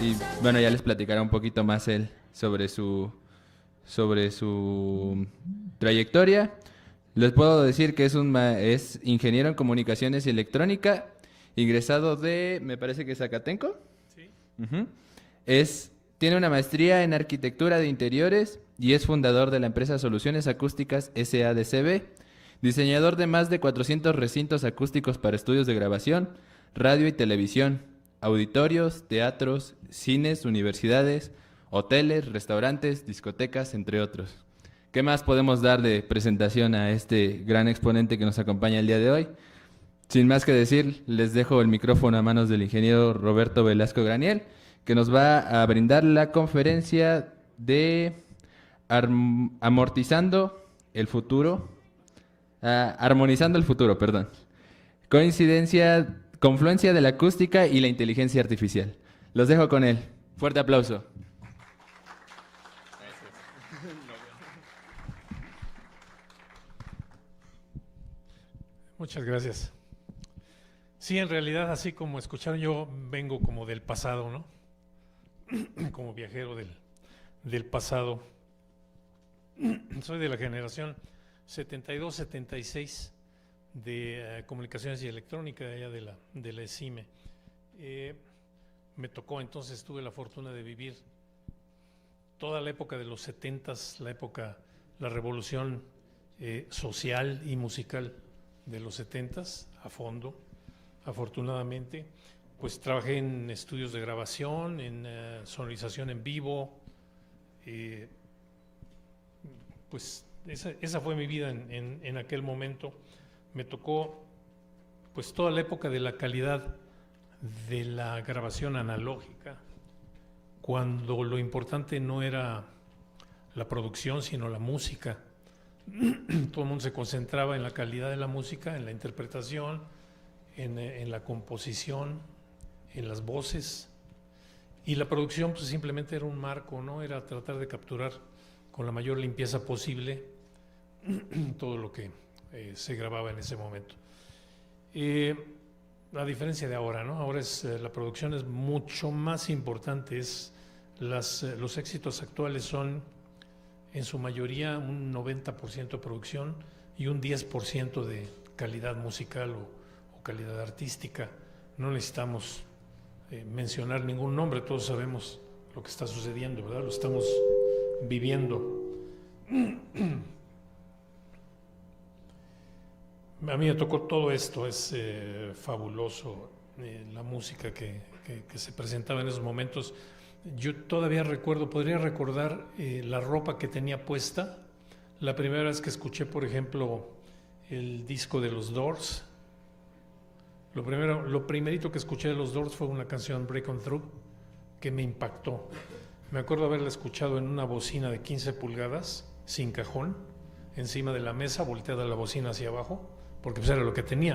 Y bueno, ya les platicará un poquito más él sobre su trayectoria. Les puedo decir que es ingeniero en comunicaciones y electrónica, ingresado de, me parece que Zacatenco. Sí. Ujú. Tiene una maestría en arquitectura de interiores y es fundador de la empresa Soluciones Acústicas SADCB, diseñador de más de 400 recintos acústicos para estudios de grabación, radio y televisión, auditorios, teatros, cines, universidades, hoteles, restaurantes, discotecas, entre otros. ¿Qué más podemos dar de presentación a este gran exponente que nos acompaña el día de hoy? Sin más que decir, les dejo el micrófono a manos del ingeniero Roberto Velasco Graniel, que nos va a brindar la conferencia de Amortizando el futuro, armonizando el futuro, perdón. Confluencia de la acústica y la inteligencia artificial. Los dejo con él. Fuerte aplauso. Muchas gracias. Sí, en realidad, así como escucharon, yo vengo como del pasado, ¿no? Como viajero del pasado. Soy de la generación 72-76 de comunicaciones y electrónica, de allá de la ESIME. Me tocó entonces, tuve la fortuna de vivir toda la época de los 70s, la revolución social y musical de los 70s a fondo. Afortunadamente, pues trabajé en estudios de grabación, en sonorización en vivo. Pues esa fue mi vida en aquel momento. Me tocó pues toda la época de la calidad de la grabación analógica, cuando lo importante no era la producción, sino la música. Todo el mundo se concentraba en la calidad de la música, en la interpretación, en la composición, en las voces, y la producción pues simplemente era un marco, ¿no? Era tratar de capturar con la mayor limpieza posible todo lo que se grababa en ese momento. A diferencia de ahora, ¿no? Ahora la producción es mucho más importante. Los éxitos actuales son en su mayoría un 90% producción y un 10% de calidad musical o calidad artística. No necesitamos mencionar ningún nombre, todos sabemos lo que está sucediendo, ¿verdad? Lo estamos viviendo. A mí me tocó todo esto, es fabuloso la música que se presentaba en esos momentos. Yo todavía podría recordar la ropa que tenía puesta. La primera vez que escuché, por ejemplo, el disco de los Doors, lo primerito que escuché de los Doors fue una canción, Break On Through, que me impactó. Me acuerdo haberla escuchado en una bocina de 15 pulgadas, sin cajón, encima de la mesa, volteada la bocina hacia abajo, porque pues era lo que tenía.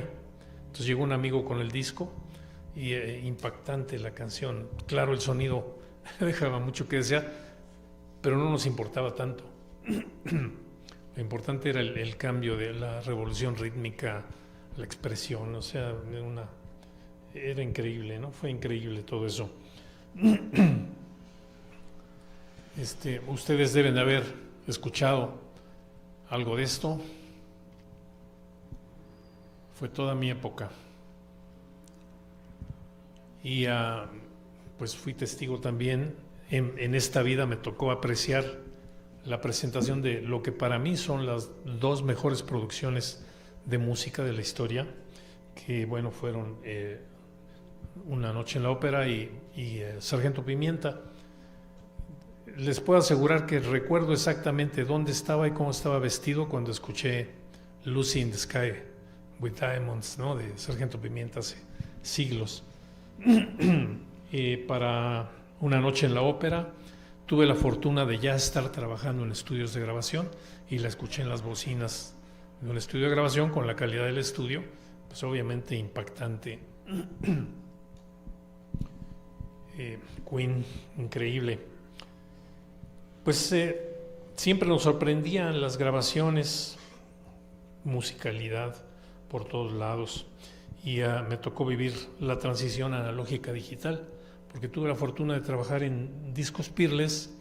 Entonces llegó un amigo con el disco y impactante la canción. Claro, el sonido dejaba mucho que desear, pero no nos importaba tanto. Lo importante era el cambio de la revolución rítmica, la expresión, o sea, era increíble, ¿no? Fue increíble todo eso. Ustedes deben de haber escuchado algo de esto. Fue toda mi época. Y pues fui testigo también, en esta vida me tocó apreciar la presentación de lo que para mí son las dos mejores producciones de música de la historia, que bueno, fueron Una noche en la ópera y Sargento Pimienta. Les puedo asegurar que recuerdo exactamente dónde estaba y cómo estaba vestido cuando escuché Lucy in the Sky with Diamonds, ¿no? De Sargento Pimienta hace siglos. Para Una noche en la ópera tuve la fortuna de ya estar trabajando en estudios de grabación y la escuché en las bocinas de un estudio de grabación con la calidad del estudio, pues obviamente impactante. Queen, increíble. Pues siempre nos sorprendían las grabaciones, musicalidad por todos lados, y me tocó vivir la transición analógica digital, porque tuve la fortuna de trabajar en Discos Peerless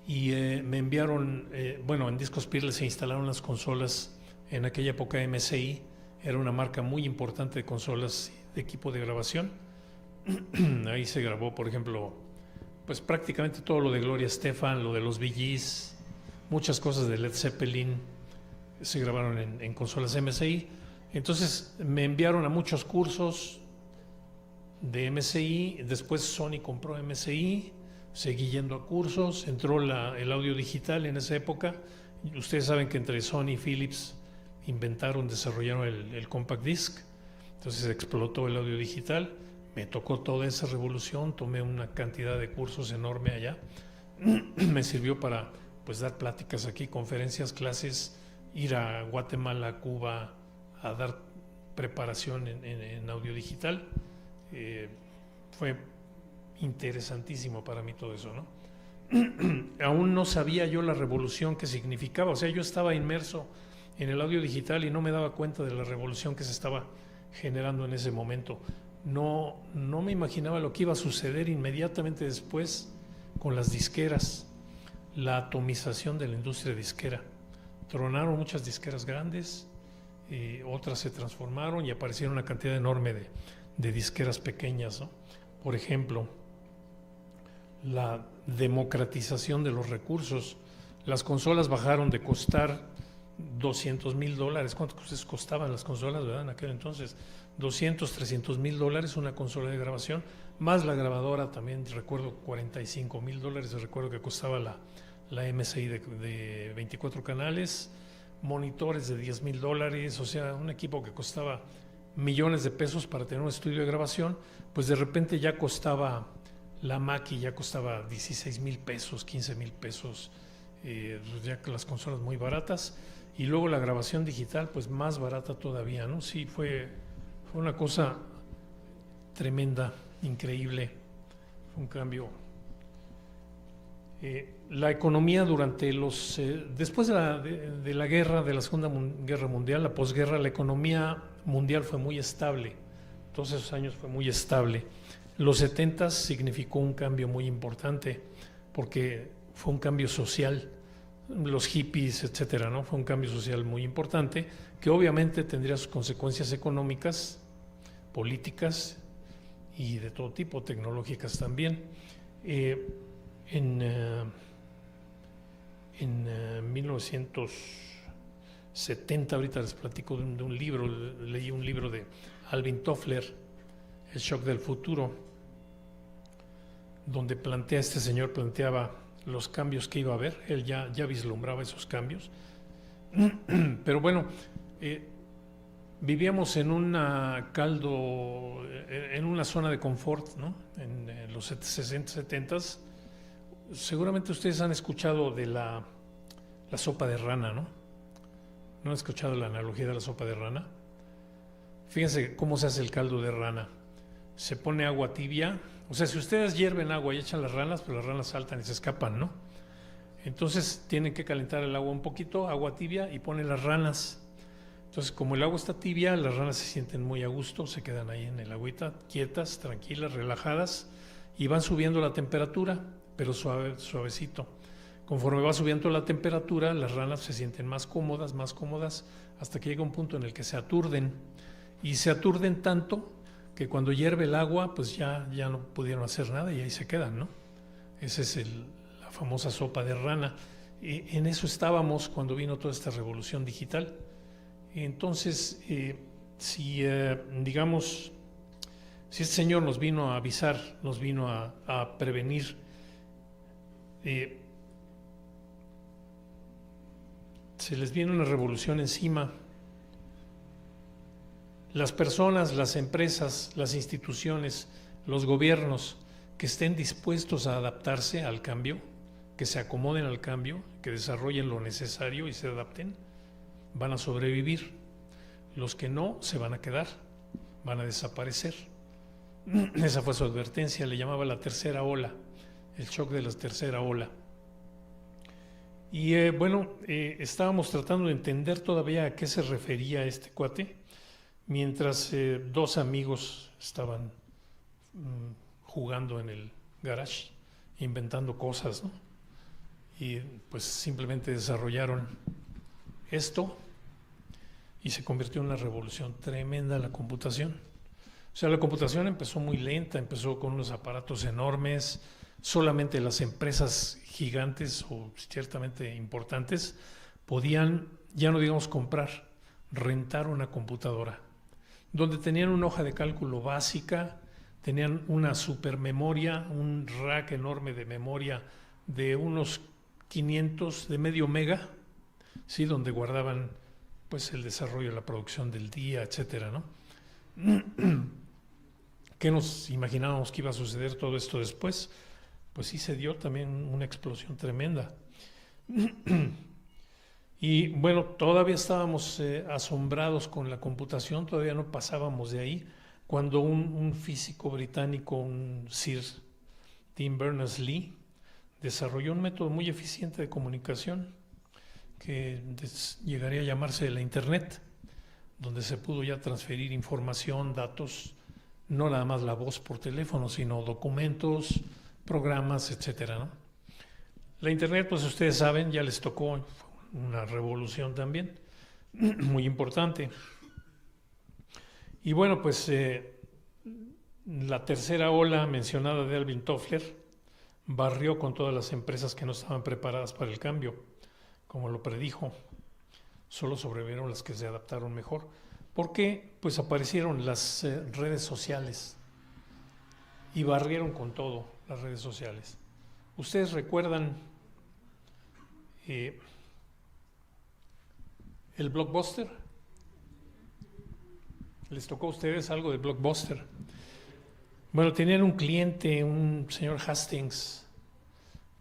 y me enviaron, en Discos Peerless se instalaron las consolas, en aquella época MSI, era una marca muy importante de consolas de equipo de grabación. Ahí se grabó, por ejemplo, pues prácticamente todo lo de Gloria Estefan, lo de los Bee Gees, muchas cosas de Led Zeppelin se grabaron en consolas MSI. Entonces me enviaron a muchos cursos de MSI, después Sony compró MSI, seguí yendo a cursos, entró el audio digital en esa época. Ustedes saben que entre Sony y Philips desarrollaron el compact disc, entonces explotó el audio digital. Me tocó toda esa revolución, tomé una cantidad de cursos enorme allá. Me sirvió para pues dar pláticas aquí, conferencias, clases, ir a Guatemala, Cuba, a dar preparación en audio digital. Fue interesantísimo para mí todo eso, ¿no? Aún no sabía yo la revolución que significaba, o sea, yo estaba inmerso en el audio digital y no me daba cuenta de la revolución que se estaba generando en ese momento. No me imaginaba lo que iba a suceder inmediatamente después con las disqueras, la atomización de la industria disquera. Tronaron muchas disqueras grandes, otras se transformaron y aparecieron una cantidad enorme de disqueras pequeñas, ¿no? Por ejemplo, la democratización de los recursos. Las consolas bajaron de costar $200,000. ¿Cuánto costaban las consolas, verdad? En aquel entonces, $200,000, $300,000 una consola de grabación, más la grabadora también, recuerdo $45,000, recuerdo que costaba la MSI de 24 canales, monitores de $10,000, o sea, un equipo que costaba millones de pesos para tener un estudio de grabación, pues de repente ya costaba, la Mackie ya costaba $16,000, $15,000, ya que las consolas muy baratas, y luego la grabación digital pues más barata todavía, ¿no? Sí, fue una cosa tremenda, increíble, fue un cambio. La economía durante después de la guerra, de la Segunda Guerra Mundial, la posguerra, la economía mundial fue muy estable, todos esos años fue muy estable. Los 70 significó un cambio muy importante porque fue un cambio social, los hippies, etcétera, ¿no? Fue un cambio social muy importante que obviamente tendría sus consecuencias económicas, políticas y de todo tipo, tecnológicas también. En 1970, ahorita les platico de un libro, leí un libro de Alvin Toffler, El shock del futuro, donde este señor planteaba los cambios que iba a haber. Él ya vislumbraba esos cambios. Pero bueno, vivíamos en en una zona de confort, ¿no? En los 60, 70. Seguramente ustedes han escuchado de la sopa de rana, ¿no? ¿No han escuchado la analogía de la sopa de rana? Fíjense cómo se hace el caldo de rana. Se pone agua tibia, o sea, si ustedes hierven agua y echan las ranas, pues las ranas saltan y se escapan, ¿no? Entonces tienen que calentar el agua un poquito, agua tibia, y ponen las ranas. Entonces, como el agua está tibia, las ranas se sienten muy a gusto, se quedan ahí en el agüita, quietas, tranquilas, relajadas, y van subiendo la temperatura, pero suavecito. Conforme va subiendo la temperatura, las ranas se sienten más cómodas, hasta que llega un punto en el que se aturden. Y se aturden tanto que cuando hierve el agua, pues ya no pudieron hacer nada y ahí se quedan, ¿no? Esa es la famosa sopa de rana. En eso estábamos cuando vino toda esta revolución digital. Entonces, digamos, si este señor nos vino a avisar, nos vino a prevenir, se les viene una revolución encima. Las personas, las empresas, las instituciones, los gobiernos que estén dispuestos a adaptarse al cambio, que se acomoden al cambio, que desarrollen lo necesario y se adapten, van a sobrevivir. Los que no, se van a quedar, van a desaparecer. Esa fue su advertencia, le llamaba la tercera ola, el shock de la tercera ola. Y estábamos tratando de entender todavía a qué se refería este cuate, mientras dos amigos estaban jugando en el garage, inventando cosas, ¿no? Y pues simplemente desarrollaron esto y se convirtió en una revolución tremenda la computación. O sea, la computación empezó muy lenta, empezó con unos aparatos enormes, solamente las empresas gigantes o ciertamente importantes podían, ya no digamos comprar, rentar una computadora, donde tenían una hoja de cálculo básica, tenían una supermemoria, un rack enorme de memoria de unos 500, de medio mega, ¿sí? Donde guardaban pues el desarrollo de la producción del día, etcétera, ¿no? ¿Qué nos imaginábamos que iba a suceder todo esto después? Pues sí se dio también una explosión tremenda. Y bueno, todavía estábamos asombrados con la computación, todavía no pasábamos de ahí, cuando un físico británico, un Sir Tim Berners-Lee, desarrolló un método muy eficiente de comunicación que llegaría a llamarse la Internet, donde se pudo ya transferir información, datos, no nada más la voz por teléfono, sino documentos, programas, etcétera, ¿no? La Internet, pues ustedes saben, ya les tocó una revolución también, muy importante. Y bueno, pues la tercera ola mencionada de Alvin Toffler barrió con todas las empresas que no estaban preparadas para el cambio, como lo predijo. Solo sobrevivieron las que se adaptaron mejor, porque pues aparecieron las redes sociales y barrieron con todo las redes sociales. ¿Ustedes recuerdan el Blockbuster? ¿Les tocó a ustedes algo de Blockbuster? Bueno, tenían un cliente, un señor Hastings,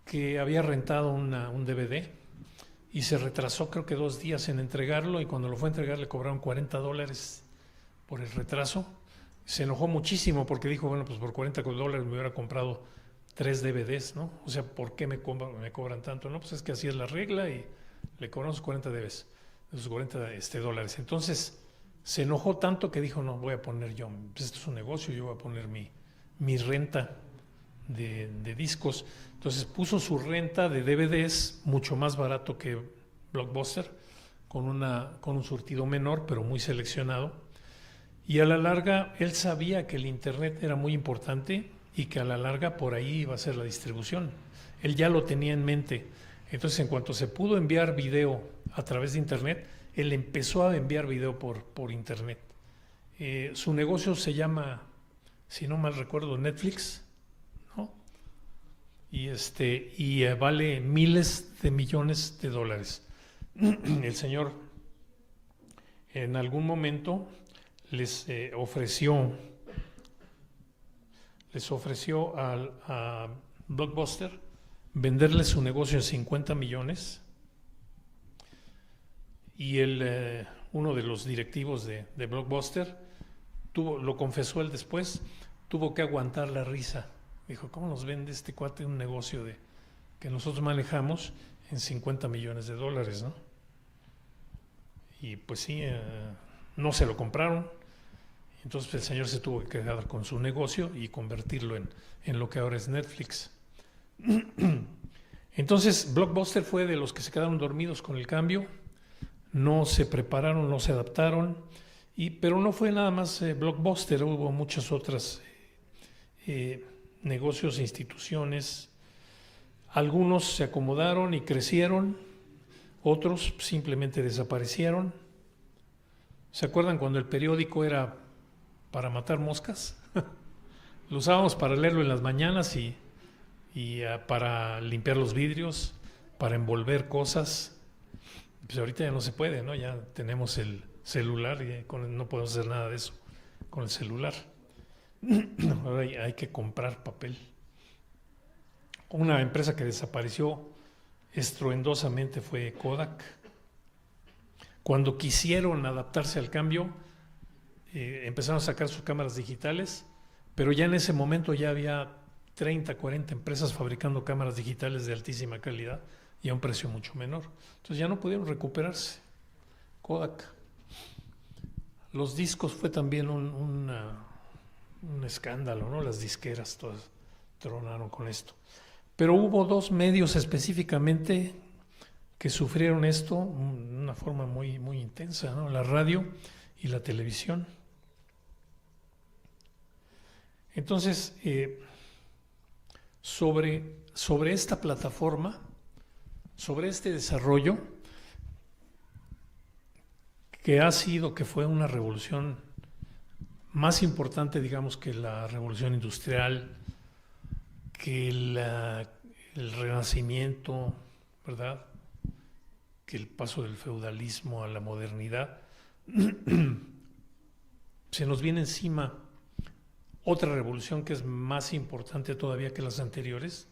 que había rentado un DVD y se retrasó creo que 2 días en entregarlo, y cuando lo fue a entregar le cobraron $40 por el retraso. Se enojó muchísimo porque dijo, bueno, pues por $40 me hubiera comprado 3 DVDs, ¿no? O sea, ¿por qué me cobran tanto? No, pues es que así es la regla y le cobramos 40 DVDs, esos $40 Entonces se enojó tanto que dijo, no, voy a poner yo, pues esto es un negocio, yo voy a poner mi renta de discos. Entonces puso su renta de DVDs mucho más barato que Blockbuster, con un surtido menor, pero muy seleccionado. Y a la larga, él sabía que el Internet era muy importante y que a la larga por ahí iba a ser la distribución. Él ya lo tenía en mente. Entonces, en cuanto se pudo enviar video a través de Internet, él empezó a enviar video por Internet. Su negocio se llama, si no mal recuerdo, Netflix, ¿no? Y vale miles de millones de dólares. El señor en algún momento les ofreció a Blockbuster venderle su negocio en 50 millones, y uno de los directivos de Blockbuster lo confesó él después, tuvo que aguantar la risa. Dijo, ¿cómo nos vende este cuate un negocio que nosotros manejamos en 50 millones de dólares, ¿no? Y pues sí, no se lo compraron. Entonces el señor se tuvo que quedar con su negocio y convertirlo en lo que ahora es Netflix. Entonces Blockbuster fue de los que se quedaron dormidos con el cambio, no se prepararon, no se adaptaron, pero no fue nada más Blockbuster, hubo muchas otras negocios e instituciones. Algunos se acomodaron y crecieron, otros simplemente desaparecieron. ¿Se acuerdan cuando el periódico era para matar moscas? Lo usábamos para leerlo en las mañanas y para limpiar los vidrios, para envolver cosas. Pues ahorita ya no se puede, ¿no? Ya tenemos el celular y no podemos hacer nada de eso con el celular. Ahora hay que comprar papel. Una empresa que desapareció estruendosamente fue Kodak. Cuando quisieron adaptarse al cambio, empezaron a sacar sus cámaras digitales, pero ya en ese momento ya había 30, 40 empresas fabricando cámaras digitales de altísima calidad y a un precio mucho menor. Entonces ya no pudieron recuperarse. Kodak. Los discos fue también una un escándalo, ¿no? Las disqueras todas tronaron con esto. Pero hubo 2 medios específicamente que sufrieron esto de una forma muy, muy intensa, ¿no? La radio y la televisión. Entonces, sobre esta plataforma, sobre este desarrollo, que fue una revolución más importante, digamos, que la revolución industrial, que el renacimiento, ¿verdad? Que el paso del feudalismo a la modernidad, se nos viene encima otra revolución que es más importante todavía que las anteriores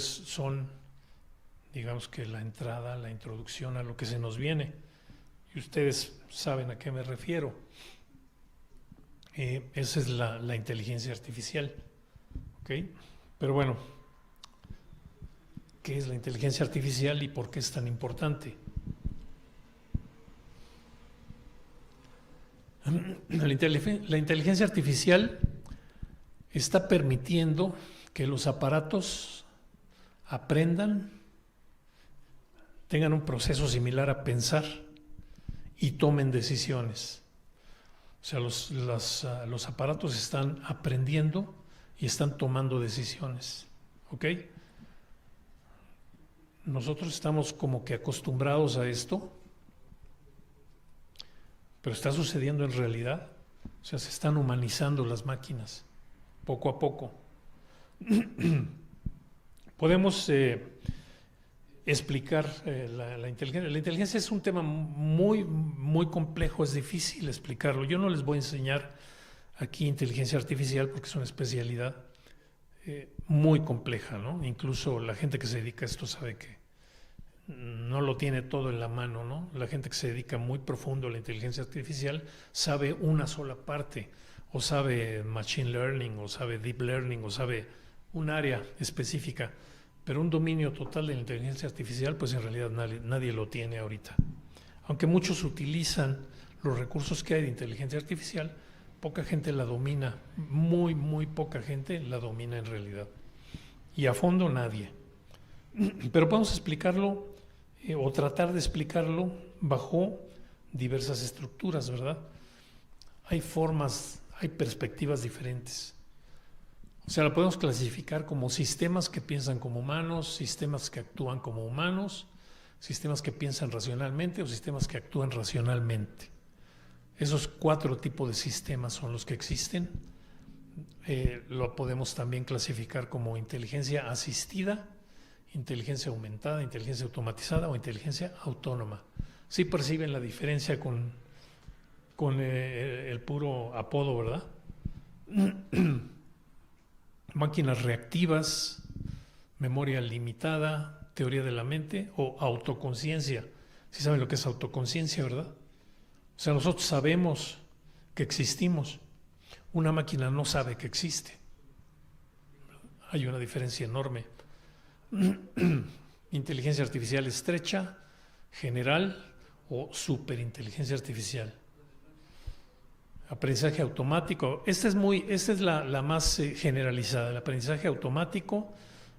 son, digamos, que la entrada, la introducción a lo que se nos viene. Y ustedes saben a qué me refiero. Esa es la inteligencia artificial. ¿Ok? Pero bueno, ¿qué es la inteligencia artificial y por qué es tan importante? La inteligencia artificial está permitiendo que los aparatos aprendan, tengan un proceso similar a pensar y tomen decisiones. O sea, los aparatos están aprendiendo y están tomando decisiones. ¿Ok? Nosotros estamos como que acostumbrados a esto, pero está sucediendo en realidad. O sea, se están humanizando las máquinas, poco a poco. Podemos explicar la inteligencia. La inteligencia es un tema muy, muy complejo, es difícil explicarlo. Yo no les voy a enseñar aquí inteligencia artificial porque es una especialidad muy compleja, ¿no? Incluso la gente que se dedica a esto sabe que no lo tiene todo en la mano, ¿no? La gente que se dedica muy profundo a la inteligencia artificial sabe una sola parte, o sabe machine learning, o sabe deep learning, o sabe un área específica, pero un dominio total de la inteligencia artificial, pues en realidad nadie lo tiene ahorita. Aunque muchos utilizan los recursos que hay de inteligencia artificial, poca gente la domina, muy, muy poca gente la domina en realidad. Y a fondo nadie. Pero podemos explicarlo o tratar de explicarlo bajo diversas estructuras, ¿verdad? Hay formas, hay perspectivas diferentes. O sea, la podemos clasificar como sistemas que piensan como humanos, sistemas que actúan como humanos, sistemas que piensan racionalmente o sistemas que actúan racionalmente. Esos 4 tipos de sistemas son los que existen. Lo podemos también clasificar como inteligencia asistida, inteligencia aumentada, inteligencia automatizada o inteligencia autónoma. Sí perciben la diferencia con el puro apodo, ¿verdad? Máquinas reactivas, memoria limitada, teoría de la mente o autoconciencia. Sí saben lo que es autoconciencia, ¿verdad? O sea, nosotros sabemos que existimos. Una máquina no sabe que existe. Hay una diferencia enorme. Inteligencia artificial estrecha, general o superinteligencia artificial. Aprendizaje automático. Esta es la más generalizada. El aprendizaje automático,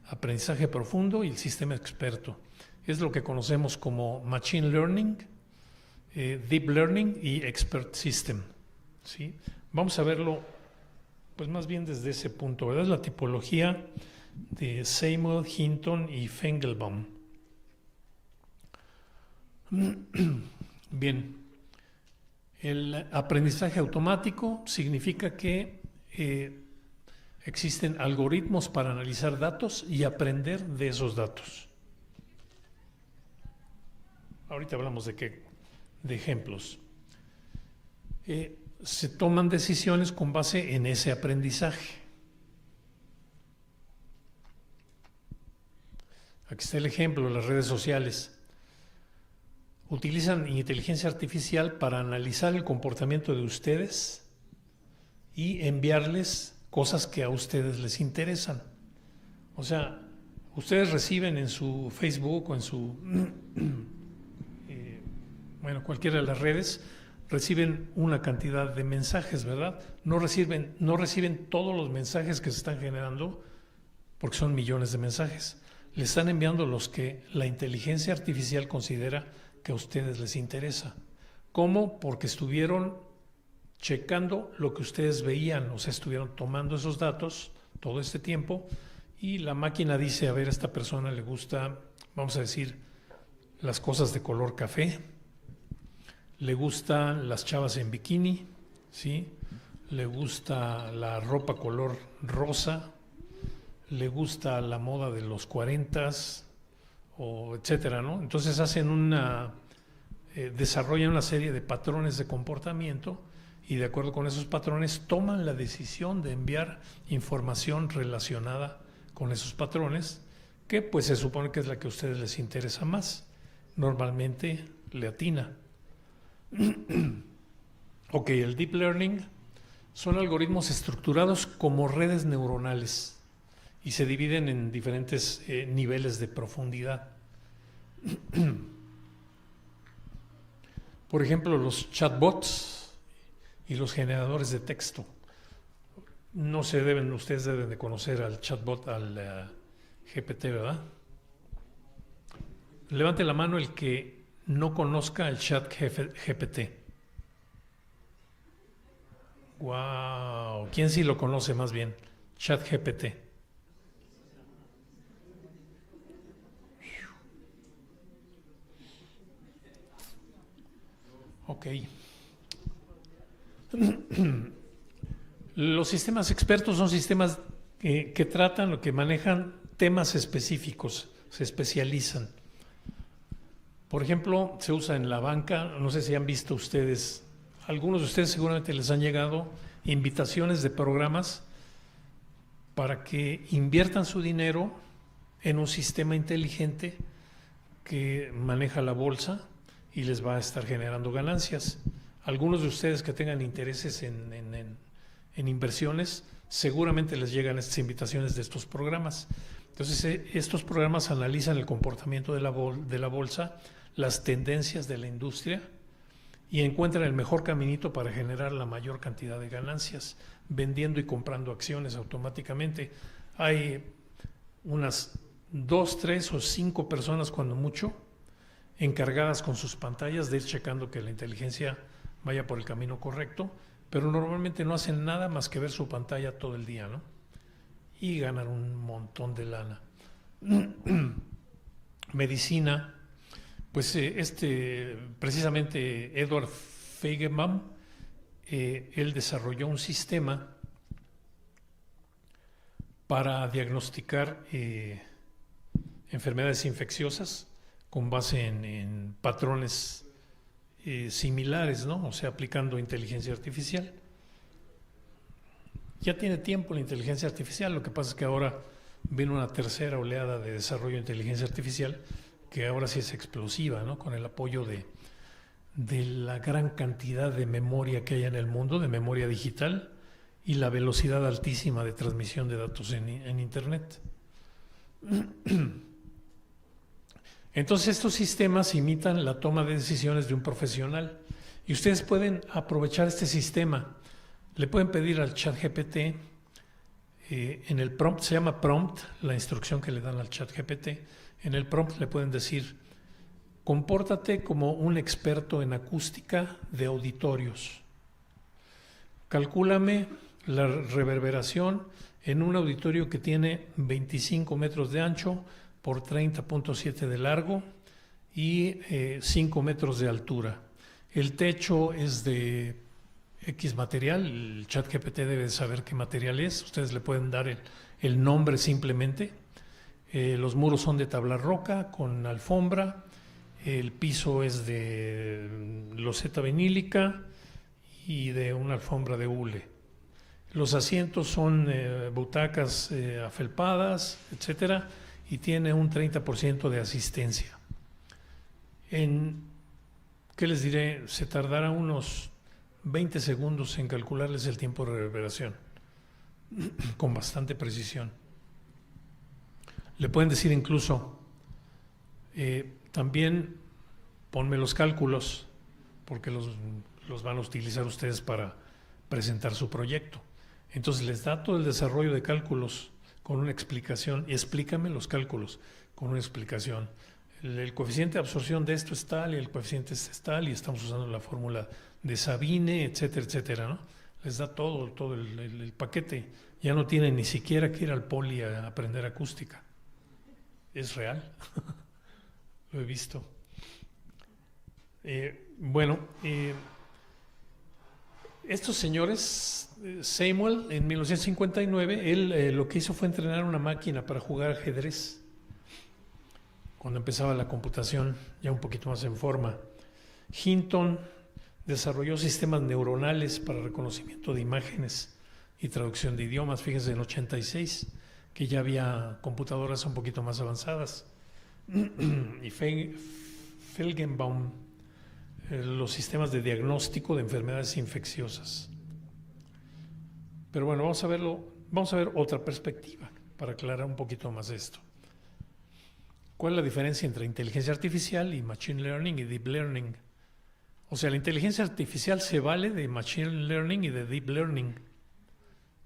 aprendizaje profundo y el sistema experto. Es lo que conocemos como machine learning, deep learning y expert system. ¿Sí? Vamos a verlo, pues más bien desde ese punto, ¿verdad? Es la tipología de Seymour, Hinton y Fengelbaum. Bien, el aprendizaje automático significa que existen algoritmos para analizar datos y aprender de esos datos. Ahorita hablamos de ejemplos. Se toman decisiones con base en ese aprendizaje. Aquí está el ejemplo, las redes sociales. Utilizan inteligencia artificial para analizar el comportamiento de ustedes y enviarles cosas que a ustedes les interesan. O sea, ustedes reciben en su Facebook o en su, bueno, cualquiera de las redes, reciben una cantidad de mensajes, ¿verdad? No reciben todos los mensajes que se están generando, porque son millones de mensajes. Le están enviando los que la inteligencia artificial considera que a ustedes les interesa. ¿Cómo? Porque estuvieron checando lo que ustedes veían, o sea, estuvieron tomando esos datos todo este tiempo y la máquina dice, a ver, a esta persona le gusta, vamos a decir, las cosas de color café, le gustan las chavas en bikini, ¿sí? Le gusta la ropa color rosa, le gusta la moda de los 40s, o etcétera, ¿no? Entonces desarrollan una serie de patrones de comportamiento y de acuerdo con esos patrones toman la decisión de enviar información relacionada con esos patrones, que pues se supone que es la que a ustedes les interesa más. Normalmente le atina. Ok, el Deep Learning son algoritmos estructurados como redes neuronales y se dividen en diferentes niveles de profundidad. Por ejemplo, los chatbots y los generadores de texto. Ustedes deben de conocer al chatbot, al GPT, ¿verdad? Levante la mano el que no conozca el chat GPT. Wow, ¿quién sí lo conoce más bien? Chat GPT. Ok. Los sistemas expertos son sistemas que tratan o que manejan temas específicos, se especializan. Por ejemplo, se usa en la banca, no sé si han visto ustedes, algunos de ustedes seguramente les han llegado invitaciones de programas para que inviertan su dinero en un sistema inteligente que maneja la bolsa y les va a estar generando ganancias. Algunos de ustedes que tengan intereses en inversiones, seguramente les llegan estas invitaciones de estos programas. Entonces, estos programas analizan el comportamiento de la bolsa, las tendencias de la industria y encuentran el mejor caminito para generar la mayor cantidad de ganancias, vendiendo y comprando acciones automáticamente. Hay unas 2, 3 o 5 personas, cuando mucho, encargadas con sus pantallas de ir checando que la inteligencia vaya por el camino correcto, pero normalmente no hacen nada más que ver su pantalla todo el día, ¿no? Y ganan un montón de lana. Medicina, pues precisamente Edward Feigenbaum, él desarrolló un sistema para diagnosticar enfermedades infecciosas con base en patrones similares, ¿no? O sea, aplicando inteligencia artificial. Ya tiene tiempo la inteligencia artificial, lo que pasa es que ahora viene una tercera oleada de desarrollo de inteligencia artificial que ahora sí es explosiva, ¿no? Con el apoyo de la gran cantidad de memoria que hay en el mundo, de memoria digital y la velocidad altísima de transmisión de datos en Internet. Entonces estos sistemas imitan la toma de decisiones de un profesional y ustedes pueden aprovechar este sistema. Le pueden pedir al ChatGPT, en el prompt, se llama prompt, la instrucción que le dan al ChatGPT, en el prompt le pueden decir, compórtate como un experto en acústica de auditorios. Calcúlame la reverberación en un auditorio que tiene 25 metros de ancho por 30.7 de largo y 5 metros de altura. El techo es de X material, el ChatGPT debe saber qué material es, ustedes le pueden dar el nombre simplemente. Los muros son de tabla roca con alfombra, el piso es de loseta vinílica y de una alfombra de hule. Los asientos son butacas afelpadas, etcétera, y tiene un 30% de asistencia. ¿Qué les diré? Se tardará unos 20 segundos en calcularles el tiempo de reverberación, con bastante precisión. Le pueden decir incluso, también ponme los cálculos, porque los los van a utilizar ustedes para presentar su proyecto. Entonces les da todo el desarrollo de cálculos con una explicación, y explícame los cálculos con una explicación. El coeficiente de absorción de esto es tal y el coeficiente es tal y estamos usando la fórmula de Sabine, etcétera, etcétera, ¿no? Les da todo el paquete. Ya no tienen ni siquiera que ir al poli a aprender acústica. Es real. Lo he visto. Estos señores, Samuel en 1959, él lo que hizo fue entrenar una máquina para jugar ajedrez. Cuando empezaba la computación ya un poquito más en forma. Hinton desarrolló sistemas neuronales para reconocimiento de imágenes y traducción de idiomas, fíjense, en 86, que ya había computadoras un poquito más avanzadas. Y Felgenbaum, los sistemas de diagnóstico de enfermedades infecciosas. Pero bueno, vamos a ver otra perspectiva para aclarar un poquito más esto. ¿Cuál es la diferencia entre inteligencia artificial y machine learning y deep learning? O sea, la inteligencia artificial se vale de machine learning y de deep learning.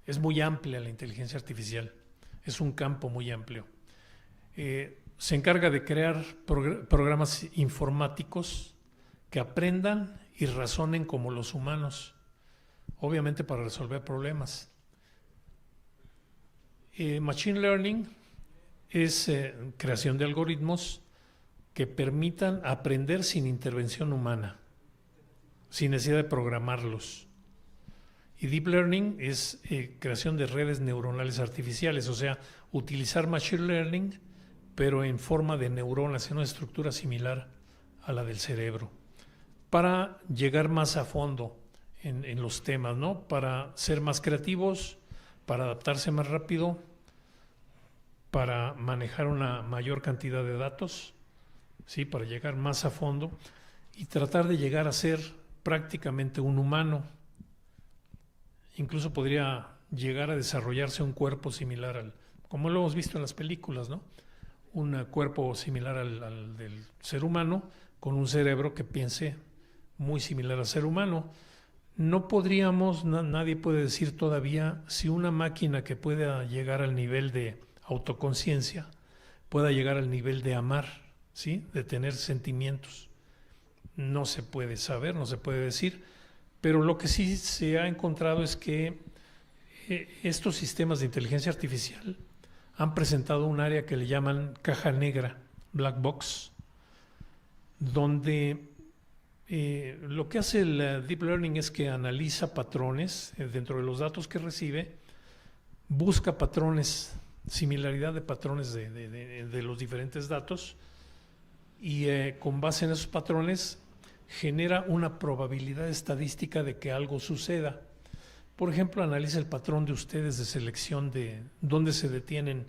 Es muy amplia la inteligencia artificial, es un campo muy amplio. Se encarga de crear programas informáticos que aprendan y razonen como los humanos, obviamente para resolver problemas. Machine learning es creación de algoritmos que permitan aprender sin intervención humana, sin necesidad de programarlos. Y Deep Learning es creación de redes neuronales artificiales, o sea, utilizar Machine Learning, pero en forma de neuronas, en una estructura similar a la del cerebro, para llegar más a fondo en los temas, ¿no? Para ser más creativos, para adaptarse más rápido, para manejar una mayor cantidad de datos, ¿sí? Para llegar más a fondo y tratar de llegar a ser prácticamente un humano. Incluso podría llegar a desarrollarse un cuerpo similar como lo hemos visto en las películas, ¿no? Un cuerpo similar al del ser humano, con un cerebro que piense muy similar al ser humano. No podríamos, nadie puede decir todavía si una máquina que pueda llegar al nivel de autoconciencia pueda llegar al nivel de amar, ¿sí? De tener sentimientos. No se puede saber, no se puede decir, pero lo que sí se ha encontrado es que estos sistemas de inteligencia artificial han presentado un área que le llaman caja negra, black box, donde lo que hace el Deep Learning es que analiza patrones dentro de los datos que recibe, busca patrones, similaridad de patrones de los diferentes datos y con base en esos patrones genera una probabilidad estadística de que algo suceda. Por ejemplo, analiza el patrón de ustedes de selección de dónde se detienen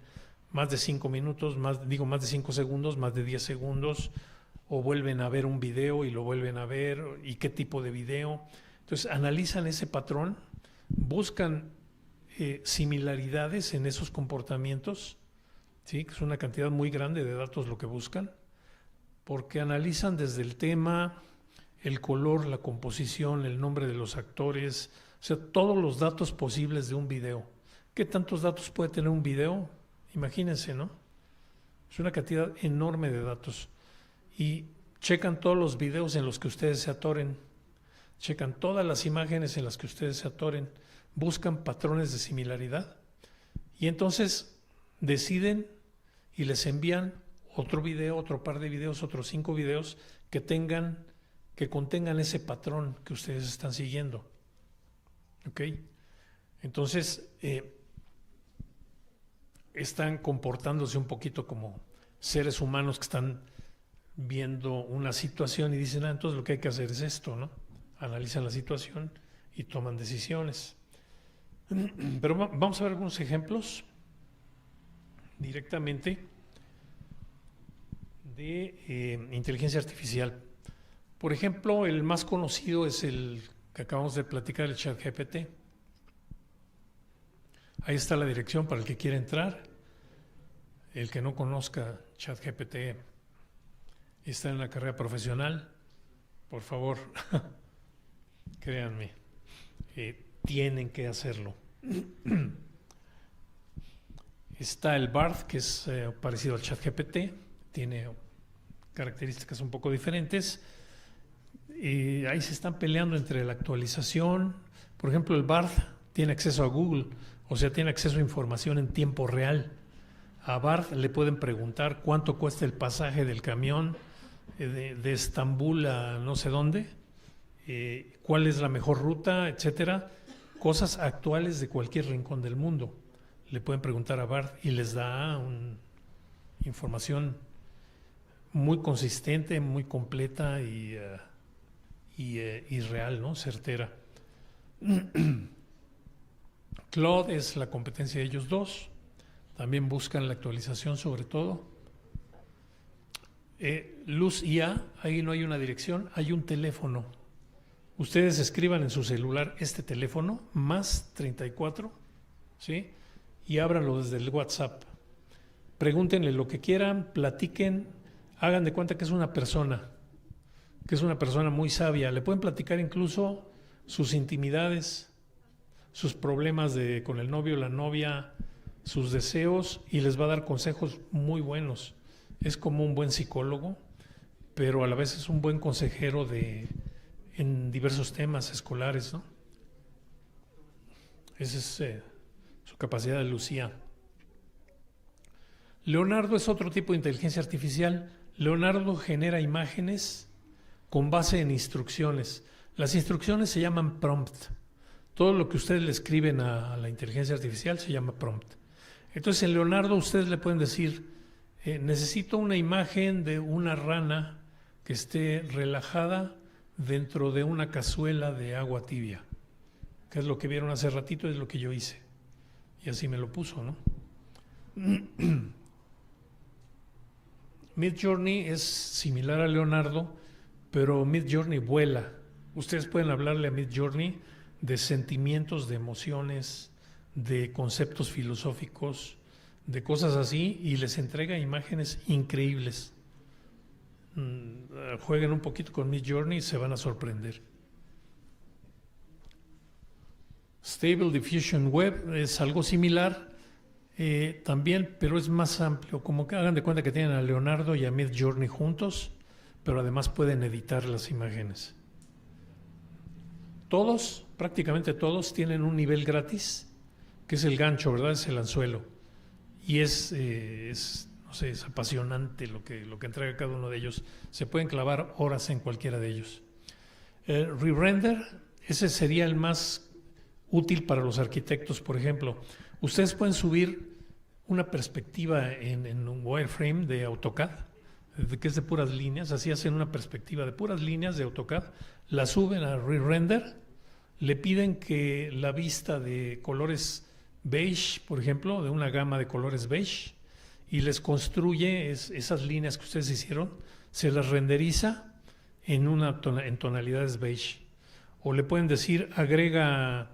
más de 5 minutos, más de 5 segundos, más de 10 segundos, o vuelven a ver un video y lo vuelven a ver, y qué tipo de video. Entonces, analizan ese patrón, buscan similaridades en esos comportamientos, ¿sí? Que es una cantidad muy grande de datos lo que buscan, porque analizan desde el tema, el color, la composición, el nombre de los actores, o sea, todos los datos posibles de un video. ¿Qué tantos datos puede tener un video? Imagínense, ¿no? Es una cantidad enorme de datos. Y checan todos los videos en los que ustedes se atoren, checan todas las imágenes en las que ustedes se atoren, buscan patrones de similaridad y entonces deciden y les envían otro video, otro par de videos, otros 5 videos que contengan ese patrón que ustedes están siguiendo. ¿Ok? Entonces, están comportándose un poquito como seres humanos que están viendo una situación y dicen, entonces lo que hay que hacer es esto, ¿no? Analizan la situación y toman decisiones. Pero vamos a ver algunos ejemplos directamente de inteligencia artificial. Por ejemplo, el más conocido es el que acabamos de platicar, el ChatGPT. Ahí está la dirección para el que quiera entrar. El que no conozca ChatGPT está en la carrera profesional, por favor, créanme, tienen que hacerlo. Está el Bard, que es parecido al ChatGPT, tiene características un poco diferentes. Ahí se están peleando entre la actualización. Por ejemplo, el Bard tiene acceso a Google, o sea, tiene acceso a información en tiempo real. A Bard le pueden preguntar cuánto cuesta el pasaje del camión de Estambul a no sé dónde, cuál es la mejor ruta, etcétera. Cosas actuales de cualquier rincón del mundo. Le pueden preguntar a Bard y les da información muy consistente, muy completa y real, ¿no? Certera. Claude es la competencia de ellos dos. También buscan la actualización sobre todo. Luz IA, ahí no hay una dirección, hay un teléfono. Ustedes escriban en su celular este teléfono, más 34, ¿sí? Y ábranlo desde el WhatsApp. Pregúntenle lo que quieran, platiquen, hagan de cuenta que es una persona muy sabia. Le pueden platicar incluso sus intimidades, sus problemas con el novio, la novia, sus deseos, y les va a dar consejos muy buenos. Es como un buen psicólogo, pero a la vez es un buen consejero en diversos temas escolares, ¿no? Esa es su capacidad de Lucía. Leonardo es otro tipo de inteligencia artificial. Leonardo genera imágenes con base en instrucciones. Las instrucciones se llaman prompt. Todo lo que ustedes le escriben a la inteligencia artificial se llama prompt. Entonces en Leonardo ustedes le pueden decir, necesito una imagen de una rana que esté relajada dentro de una cazuela de agua tibia, que es lo que vieron hace ratito, es lo que yo hice. Y así me lo puso, ¿no? Midjourney es similar a Leonardo, pero Midjourney vuela. Ustedes pueden hablarle a Midjourney de sentimientos, de emociones, de conceptos filosóficos, de cosas así, y les entrega imágenes increíbles. Jueguen un poquito con Midjourney y se van a sorprender. Stable Diffusion Web es algo similar también, pero es más amplio. Como que hagan de cuenta que tienen a Leonardo y a Midjourney juntos, pero además pueden editar las imágenes. Todos, prácticamente todos, tienen un nivel gratis, que es el gancho, ¿verdad? Es el anzuelo. Y es apasionante lo que entrega cada uno de ellos. Se pueden clavar horas en cualquiera de ellos. Re-render, ese sería el más útil para los arquitectos, por ejemplo. Ustedes pueden subir una perspectiva en un wireframe de AutoCAD, que es de puras líneas, así hacen una perspectiva de puras líneas de AutoCAD, la suben a Re-render, le piden que la vista de colores beige, por ejemplo, de una gama de colores beige, y les construye esas líneas que ustedes hicieron, se las renderiza en tonalidades beige. O le pueden decir, agrega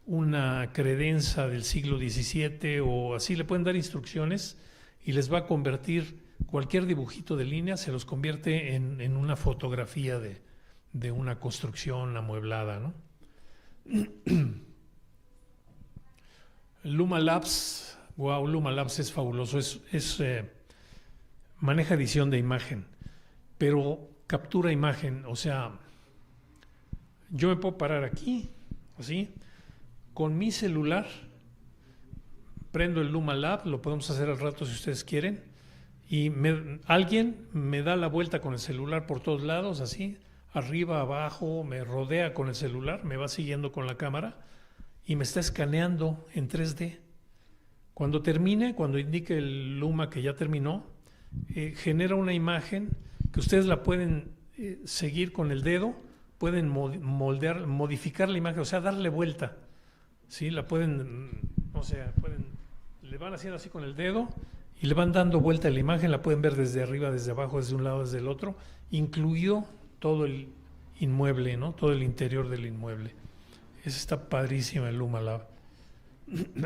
una credenza del siglo XVII, o así le pueden dar instrucciones y les va a convertir cualquier dibujito de línea, se los convierte en una fotografía de una construcción amueblada, ¿no? Luma Labs, wow, Luma Labs es fabuloso, maneja edición de imagen, pero captura imagen, o sea, yo me puedo parar aquí, así, con mi celular, prendo el Luma Lab, lo podemos hacer al rato si ustedes quieren, y alguien me da la vuelta con el celular por todos lados, así, arriba, abajo, me rodea con el celular, me va siguiendo con la cámara y me está escaneando en 3D. Cuando termine, cuando indique el Luma que ya terminó, genera una imagen que ustedes la pueden seguir con el dedo, pueden modificar la imagen, o sea, darle vuelta. ¿Sí? La pueden, le van haciendo así con el dedo y le van dando vuelta a la imagen, la pueden ver desde arriba, desde abajo, desde un lado, desde el otro, incluido todo el inmueble, ¿no? Todo el interior del inmueble. Esa está padrísima el Luma Lab.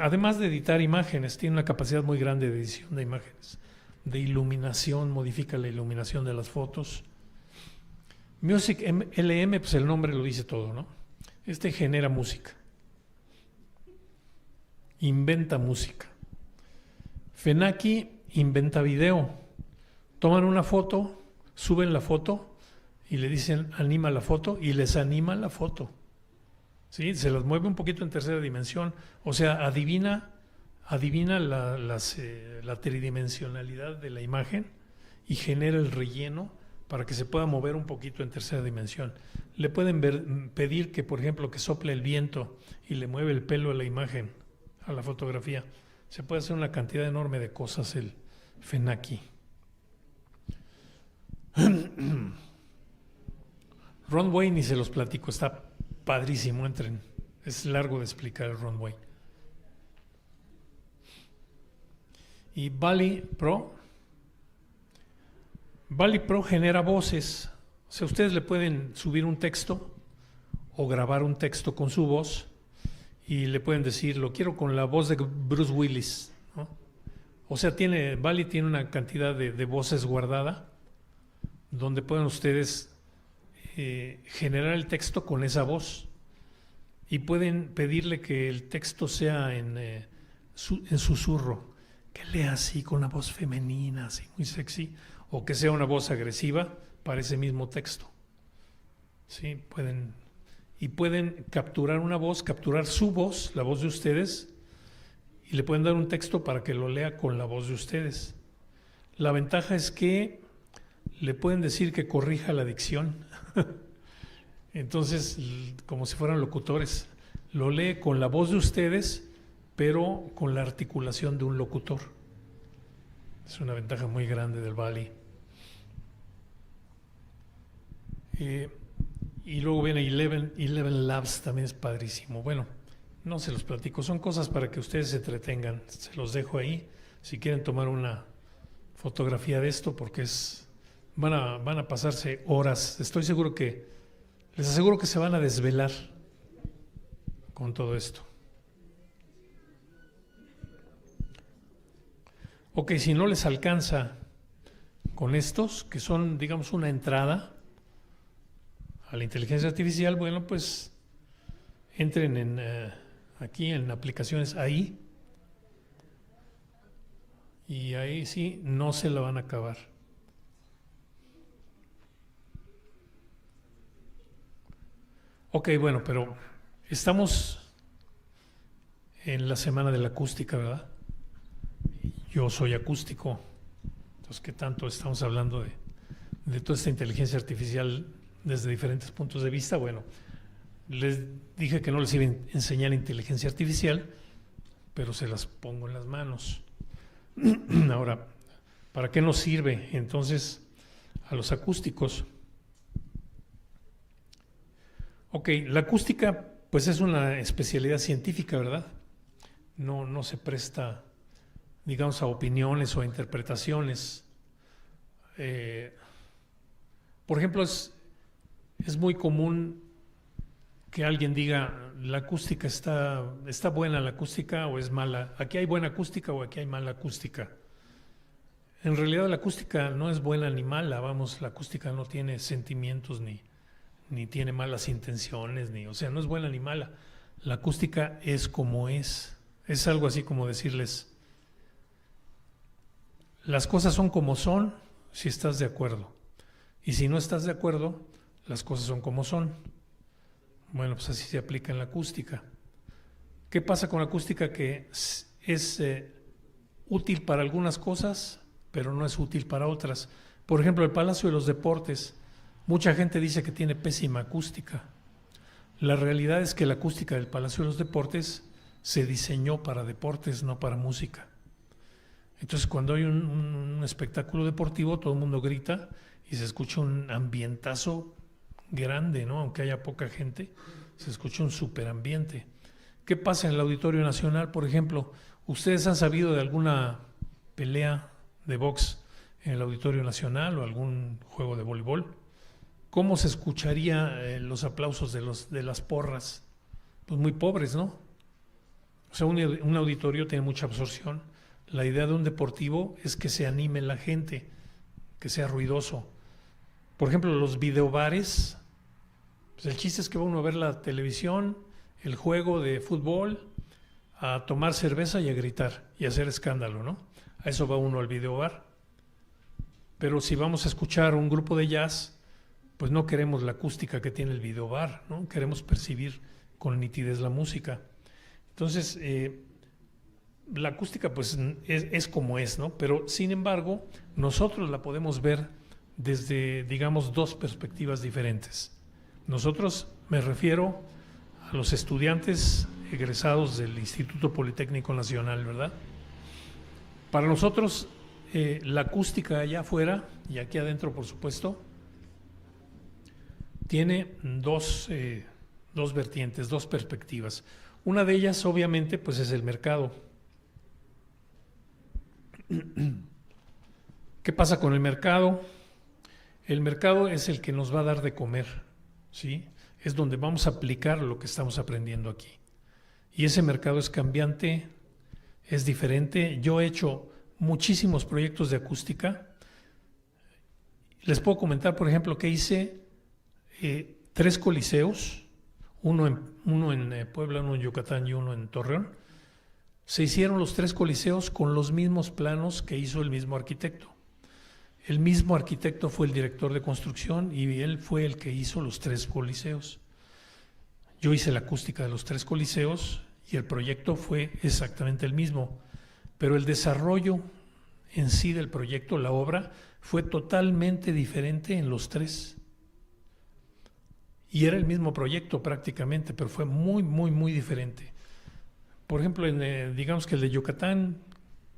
Además de editar imágenes, tiene una capacidad muy grande de edición de imágenes, de iluminación, modifica la iluminación de las fotos. Music LM, pues el nombre lo dice todo, ¿no? Este genera música, inventa música. Fenaki inventa video. Toman una foto, suben la foto y le dicen anima la foto y les anima la foto. ¿Sí? Se las mueve un poquito en tercera dimensión, o sea, adivina la tridimensionalidad de la imagen y genera el relleno para que se pueda mover un poquito en tercera dimensión. Le pueden pedir que, por ejemplo, que sople el viento y le mueve el pelo a la imagen, a la fotografía. Se puede hacer una cantidad enorme de cosas el Fenaki. Runway ni se los platico, está padrísimo, entren. Es largo de explicar el Runway. Y Valley Pro genera voces. O sea, ustedes le pueden subir un texto o grabar un texto con su voz y le pueden decir, lo quiero con la voz de Bruce Willis, ¿no? O sea, Valley tiene una cantidad de voces guardada donde pueden ustedes generar el texto con esa voz y pueden pedirle que el texto sea en susurro, que lea así con una voz femenina, así muy sexy, o que sea una voz agresiva para ese mismo texto. ¿Sí? Pueden capturar una voz, capturar su voz, la voz de ustedes, y le pueden dar un texto para que lo lea con la voz de ustedes. La ventaja es que le pueden decir que corrija la dicción. Entonces, como si fueran locutores, lo lee con la voz de ustedes, pero con la articulación de un locutor. Es una ventaja muy grande del Valley. Y luego viene Eleven Labs, también es padrísimo. Bueno, no se los platico, son cosas para que ustedes se entretengan. Se los dejo ahí, si quieren tomar una fotografía de esto, porque van a pasarse horas. Les aseguro que se van a desvelar con todo esto. Ok, si no les alcanza con estos, que son, digamos, una entrada a la inteligencia artificial, bueno, pues entren aquí en aplicaciones ahí, y ahí sí no se la van a acabar. Ok, bueno, pero estamos en la semana de la acústica, ¿verdad? Yo soy acústico, entonces, ¿qué tanto estamos hablando de toda esta inteligencia artificial desde diferentes puntos de vista? Bueno, les dije que no les iba a enseñar inteligencia artificial, pero se las pongo en las manos. Ahora, ¿para qué nos sirve entonces a los acústicos? Ok, la acústica pues es una especialidad científica, ¿verdad? No se presta, digamos, a opiniones o a interpretaciones. Por ejemplo, es muy común que alguien diga, la acústica está buena, la acústica, o es mala. Aquí hay buena acústica o aquí hay mala acústica. En realidad la acústica no es buena ni mala, vamos, la acústica no tiene sentimientos ni tiene malas intenciones, o sea, no es buena ni mala. La acústica es como es. Es algo así como decirles, las cosas son como son si estás de acuerdo. Y si no estás de acuerdo, las cosas son como son. Bueno, pues así se aplica en la acústica. ¿Qué pasa con la acústica? Que es útil para algunas cosas, pero no es útil para otras. Por ejemplo, el Palacio de los Deportes, mucha gente dice que tiene pésima acústica. La realidad es que la acústica del Palacio de los Deportes se diseñó para deportes, no para música. Entonces, cuando hay un espectáculo deportivo, todo el mundo grita y se escucha un ambientazo grande, ¿no? Aunque haya poca gente, se escucha un superambiente. ¿Qué pasa en el Auditorio Nacional, por ejemplo? ¿Ustedes han sabido de alguna pelea de box en el Auditorio Nacional o algún juego de voleibol? ¿Cómo se escucharía los aplausos de las porras? Pues muy pobres, ¿no? O sea, un auditorio tiene mucha absorción. La idea de un deportivo es que se anime la gente, que sea ruidoso. Por ejemplo, los videobares Pues el chiste es que va uno a ver la televisión, el juego de fútbol, a tomar cerveza y a gritar y a hacer escándalo, ¿no? A eso va uno al videobar. Pero si vamos a escuchar un grupo de jazz, pues no queremos la acústica que tiene el videobar, ¿no? Queremos percibir con nitidez la música. Entonces, la acústica pues es como es, ¿no? Pero sin embargo, nosotros la podemos ver desde, digamos, dos perspectivas diferentes. Nosotros, me refiero a los estudiantes egresados del Instituto Politécnico Nacional, ¿verdad? Para nosotros, la acústica allá afuera y aquí adentro, por supuesto, tiene dos vertientes, dos perspectivas. Una de ellas, obviamente, pues es el mercado. ¿Qué pasa con el mercado? El mercado es el que nos va a dar de comer, ¿sí? Es donde vamos a aplicar lo que estamos aprendiendo aquí. Y ese mercado es cambiante, es diferente. Yo he hecho muchísimos proyectos de acústica. Les puedo comentar, por ejemplo, que hice 3 coliseos, uno en Puebla, uno en Yucatán y uno en Torreón. Se hicieron los 3 coliseos con los mismos planos que hizo el mismo arquitecto. El mismo arquitecto fue el director de construcción y él fue el que hizo los 3 coliseos. Yo hice la acústica de los 3 coliseos y el proyecto fue exactamente el mismo, pero el desarrollo en sí del proyecto, la obra, fue totalmente diferente en los 3. Y era el mismo proyecto prácticamente, pero fue muy, muy, muy diferente. Por ejemplo, digamos que el de Yucatán,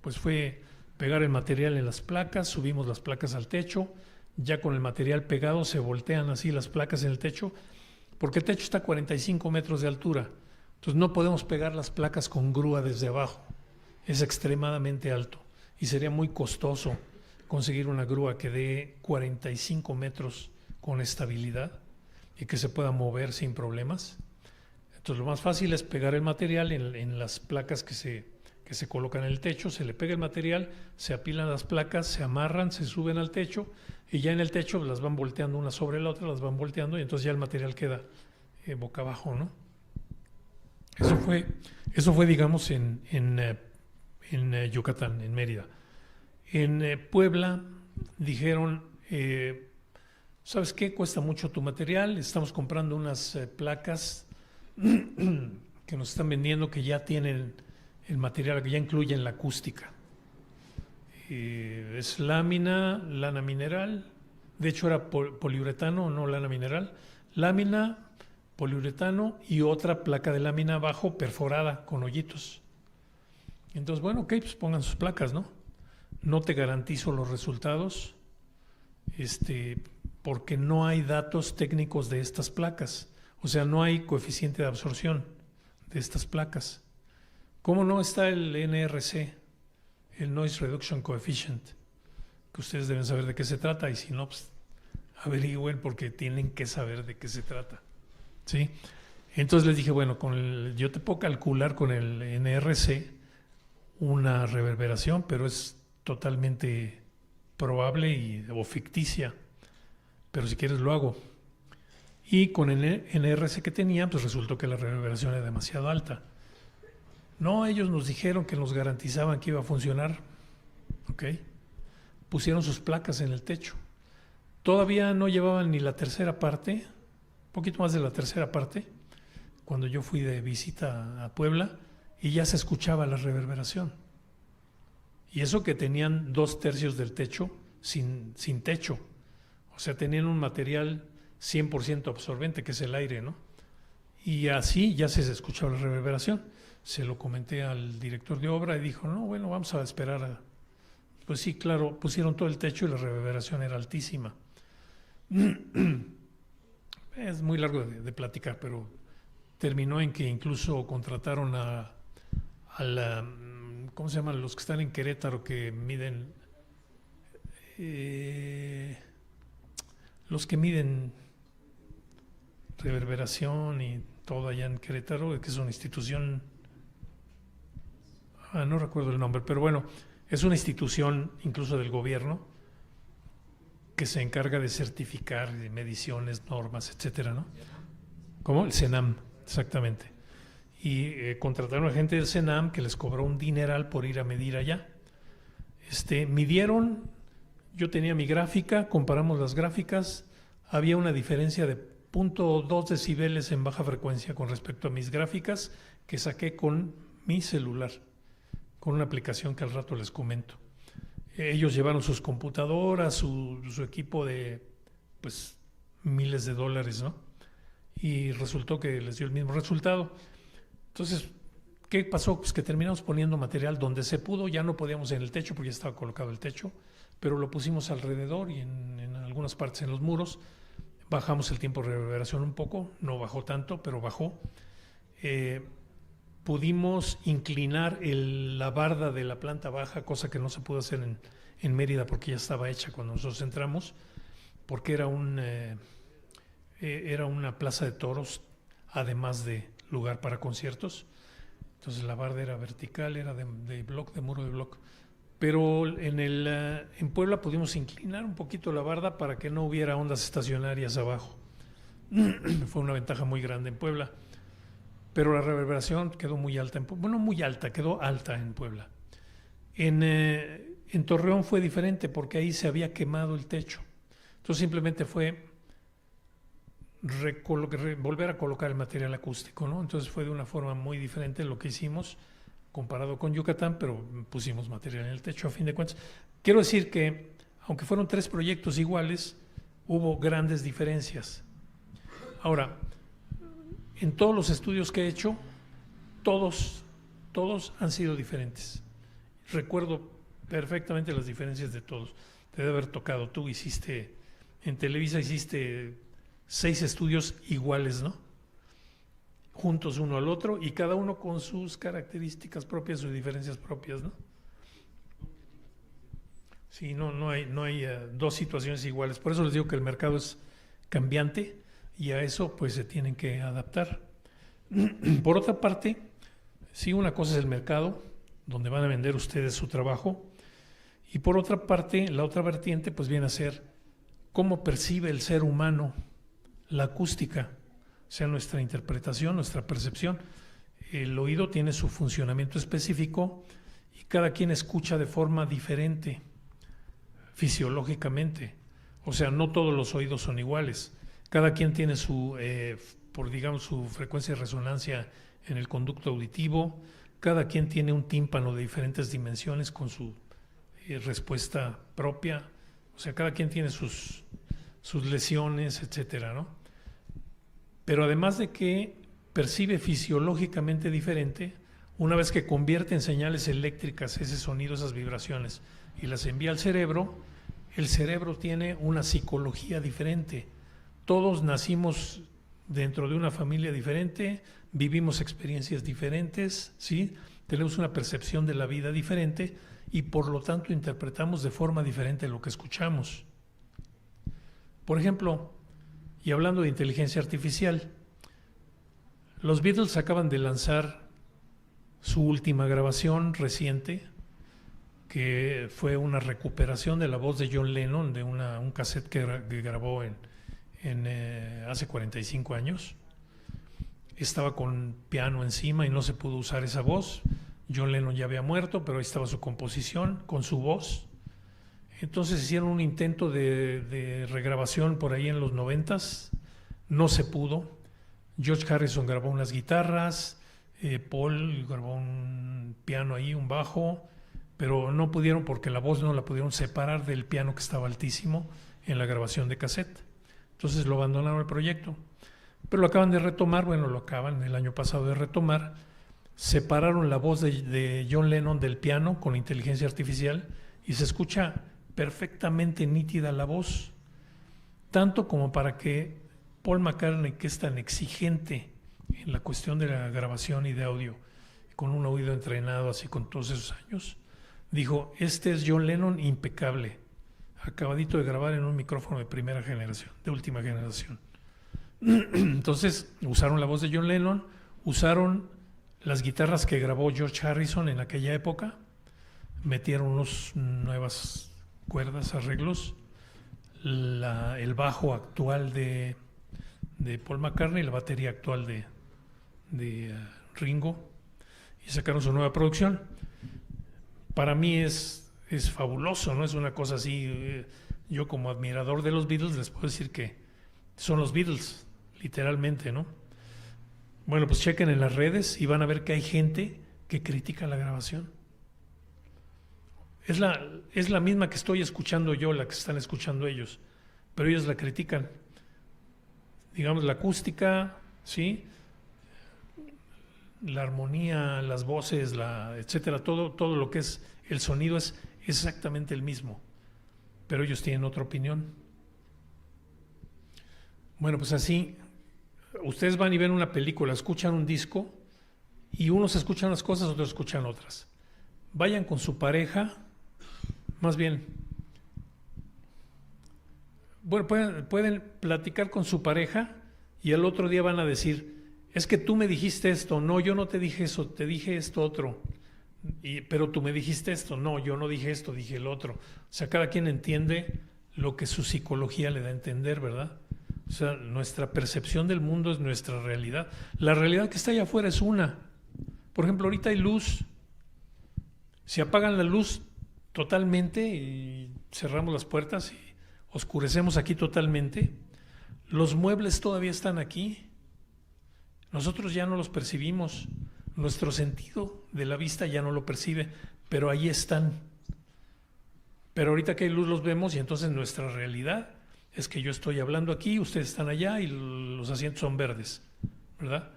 pues fue pegar el material en las placas, subimos las placas al techo, ya con el material pegado se voltean así las placas en el techo, porque el techo está a 45 metros de altura, entonces no podemos pegar las placas con grúa desde abajo, es extremadamente alto y sería muy costoso conseguir una grúa que dé 45 metros con estabilidad y que se pueda mover sin problemas. Entonces lo más fácil es pegar el material en las placas que se colocan en el techo, se le pega el material, se apilan las placas, se amarran, se suben al techo y ya en el techo las van volteando una sobre la otra, las van volteando y entonces ya el material queda boca abajo, ¿no? Eso fue digamos, en Yucatán, en Mérida. En Puebla dijeron, ¿sabes qué? Cuesta mucho tu material, estamos comprando unas placas que nos están vendiendo que ya tienen el material, que ya incluyen la acústica. Es lana mineral, de hecho era poliuretano, no lana mineral, lámina, poliuretano y otra placa de lámina abajo perforada con hoyitos. Entonces, bueno, ok, pues pongan sus placas, ¿no? No te garantizo los resultados, porque no hay datos técnicos de estas placas. O sea, no hay coeficiente de absorción de estas placas. ¿Cómo no está el NRC, el Noise Reduction Coefficient? Que ustedes deben saber de qué se trata y si no, pues averigüen porque tienen que saber de qué se trata. ¿Sí? Entonces les dije, bueno, yo te puedo calcular con el NRC una reverberación, pero es totalmente probable o ficticia. Pero si quieres lo hago. Y con el NRC que tenía, pues resultó que la reverberación era demasiado alta. No, ellos nos dijeron que nos garantizaban que iba a funcionar. ¿Ok? Pusieron sus placas en el techo. Todavía no llevaban ni la tercera parte, un poquito más de la tercera parte, cuando yo fui de visita a Puebla, y ya se escuchaba la reverberación. Y eso que tenían 2/3 del techo sin techo. O sea, tenían un material 100% absorbente, que es el aire, ¿no? Y así ya se escuchaba la reverberación. Se lo comenté al director de obra y dijo, no, bueno, vamos a esperar. Pues sí, claro, pusieron todo el techo y la reverberación era altísima. Es muy largo de platicar, pero terminó en que incluso contrataron a la, ¿cómo se llaman? Los que están en Querétaro, que miden, los que miden reverberación y todo allá en Querétaro, que es una institución, no recuerdo el nombre, pero bueno, es una institución incluso del gobierno que se encarga de certificar mediciones, normas, etcétera, ¿no? ¿Cómo? El CENAM, exactamente. Y contrataron a gente del CENAM que les cobró un dineral por ir a medir allá. Midieron, yo tenía mi gráfica, comparamos las gráficas, había una diferencia de 0.2 decibeles en baja frecuencia con respecto a mis gráficas que saqué con mi celular, con una aplicación que al rato les comento. Ellos llevaron sus computadoras, su equipo de pues miles de dólares, ¿no? Y resultó que les dio el mismo resultado. Entonces, ¿qué pasó? Pues que terminamos poniendo material donde se pudo, ya no podíamos en el techo porque ya estaba colocado el techo, pero lo pusimos alrededor y en algunas partes en los muros. Bajamos el tiempo de reverberación un poco, no bajó tanto, pero bajó. Pudimos inclinar la barda de la planta baja, cosa que no se pudo hacer en Mérida porque ya estaba hecha cuando nosotros entramos, porque era una plaza de toros, además de lugar para conciertos. Entonces la barda era vertical, era de muro de bloc. Pero en Puebla pudimos inclinar un poquito la barda para que no hubiera ondas estacionarias abajo. Fue una ventaja muy grande en Puebla. Pero la reverberación quedó muy alta, quedó alta en Puebla. En Torreón fue diferente porque ahí se había quemado el techo. Entonces simplemente fue volver a colocar el material acústico, ¿no? Entonces fue de una forma muy diferente lo que hicimos comparado con Yucatán, pero pusimos material en el techo a fin de cuentas. Quiero decir que, aunque fueron 3 proyectos iguales, hubo grandes diferencias. Ahora, en todos los estudios que he hecho, todos han sido diferentes. Recuerdo perfectamente las diferencias de todos. Te debe haber tocado, tú en Televisa hiciste 6 estudios iguales, ¿no? Juntos uno al otro y cada uno con sus características propias, sus diferencias propias, ¿no? Sí, no hay 2 situaciones iguales. Por eso les digo que el mercado es cambiante y a eso pues se tienen que adaptar. Por otra parte, sí, una cosa es el mercado, donde van a vender ustedes su trabajo, y por otra parte, la otra vertiente pues viene a ser cómo percibe el ser humano la acústica, o sea, nuestra interpretación, nuestra percepción. El oído tiene su funcionamiento específico y cada quien escucha de forma diferente, fisiológicamente. O sea, no todos los oídos son iguales. Cada quien tiene su frecuencia de resonancia en el conducto auditivo. Cada quien tiene un tímpano de diferentes dimensiones con su respuesta propia. O sea, cada quien tiene sus lesiones, etcétera, ¿no? Pero además de que percibe fisiológicamente diferente, una vez que convierte en señales eléctricas ese sonido, esas vibraciones, y las envía al cerebro, el cerebro tiene una psicología diferente. Todos nacimos dentro de una familia diferente, vivimos experiencias diferentes, ¿sí? Tenemos una percepción de la vida diferente y por lo tanto interpretamos de forma diferente lo que escuchamos. Por ejemplo, y hablando de inteligencia artificial, los Beatles acaban de lanzar su última grabación reciente, que fue una recuperación de la voz de John Lennon, de un cassette que grabó hace 45 años. Estaba con piano encima y no se pudo usar esa voz. John Lennon ya había muerto, pero ahí estaba su composición con su voz. Entonces hicieron un intento de regrabación por ahí en los 90s, no se pudo. George Harrison grabó unas guitarras, Paul grabó un piano ahí, un bajo, pero no pudieron porque la voz no la pudieron separar del piano que estaba altísimo en la grabación de cassette. Entonces lo abandonaron el proyecto. Pero lo acaban de retomar, lo acaban el año pasado de retomar. Separaron la voz de John Lennon del piano con inteligencia artificial y se escucha perfectamente nítida la voz, tanto como para que Paul McCartney, que es tan exigente en la cuestión de la grabación y de audio, con un oído entrenado así con todos esos años, dijo, este es John Lennon impecable, acabadito de grabar en un micrófono de primera generación, de última generación. Entonces usaron la voz de John Lennon, usaron las guitarras que grabó George Harrison en aquella época, metieron unas nuevas cuerdas, arreglos, el bajo actual de de Paul McCartney, la batería actual de Ringo, y sacaron su nueva producción. Para mí es fabuloso, ¿no? Es una cosa así. Yo como admirador de los Beatles les puedo decir que son los Beatles, literalmente, ¿no? Bueno, pues chequen en las redes y van a ver que hay gente que critica la grabación. Es la misma que estoy escuchando yo, la que están escuchando ellos, pero ellos la critican. Digamos, la acústica, ¿sí? La armonía, las voces, etcétera, todo lo que es el sonido es exactamente el mismo, pero ellos tienen otra opinión. Bueno, pues así, ustedes van y ven una película, escuchan un disco y unos escuchan unas cosas, otros escuchan otras. Vayan con su pareja, más bien, bueno, pueden platicar con su pareja y al otro día van a decir, es que tú me dijiste esto, no, yo no te dije eso, te dije esto otro, pero tú me dijiste esto, no, yo no dije esto, dije el otro. O sea, cada quien entiende lo que su psicología le da a entender, ¿verdad? O sea, nuestra percepción del mundo es nuestra realidad. La realidad que está allá afuera es una. Por ejemplo, ahorita hay luz. Si apagan la luz totalmente y cerramos las puertas y oscurecemos aquí totalmente, los muebles todavía están aquí. Nosotros ya no los percibimos. Nuestro sentido de la vista ya no lo percibe, pero ahí están. Pero ahorita que hay luz los vemos y entonces nuestra realidad es que yo estoy hablando aquí, ustedes están allá y los asientos son verdes, ¿verdad?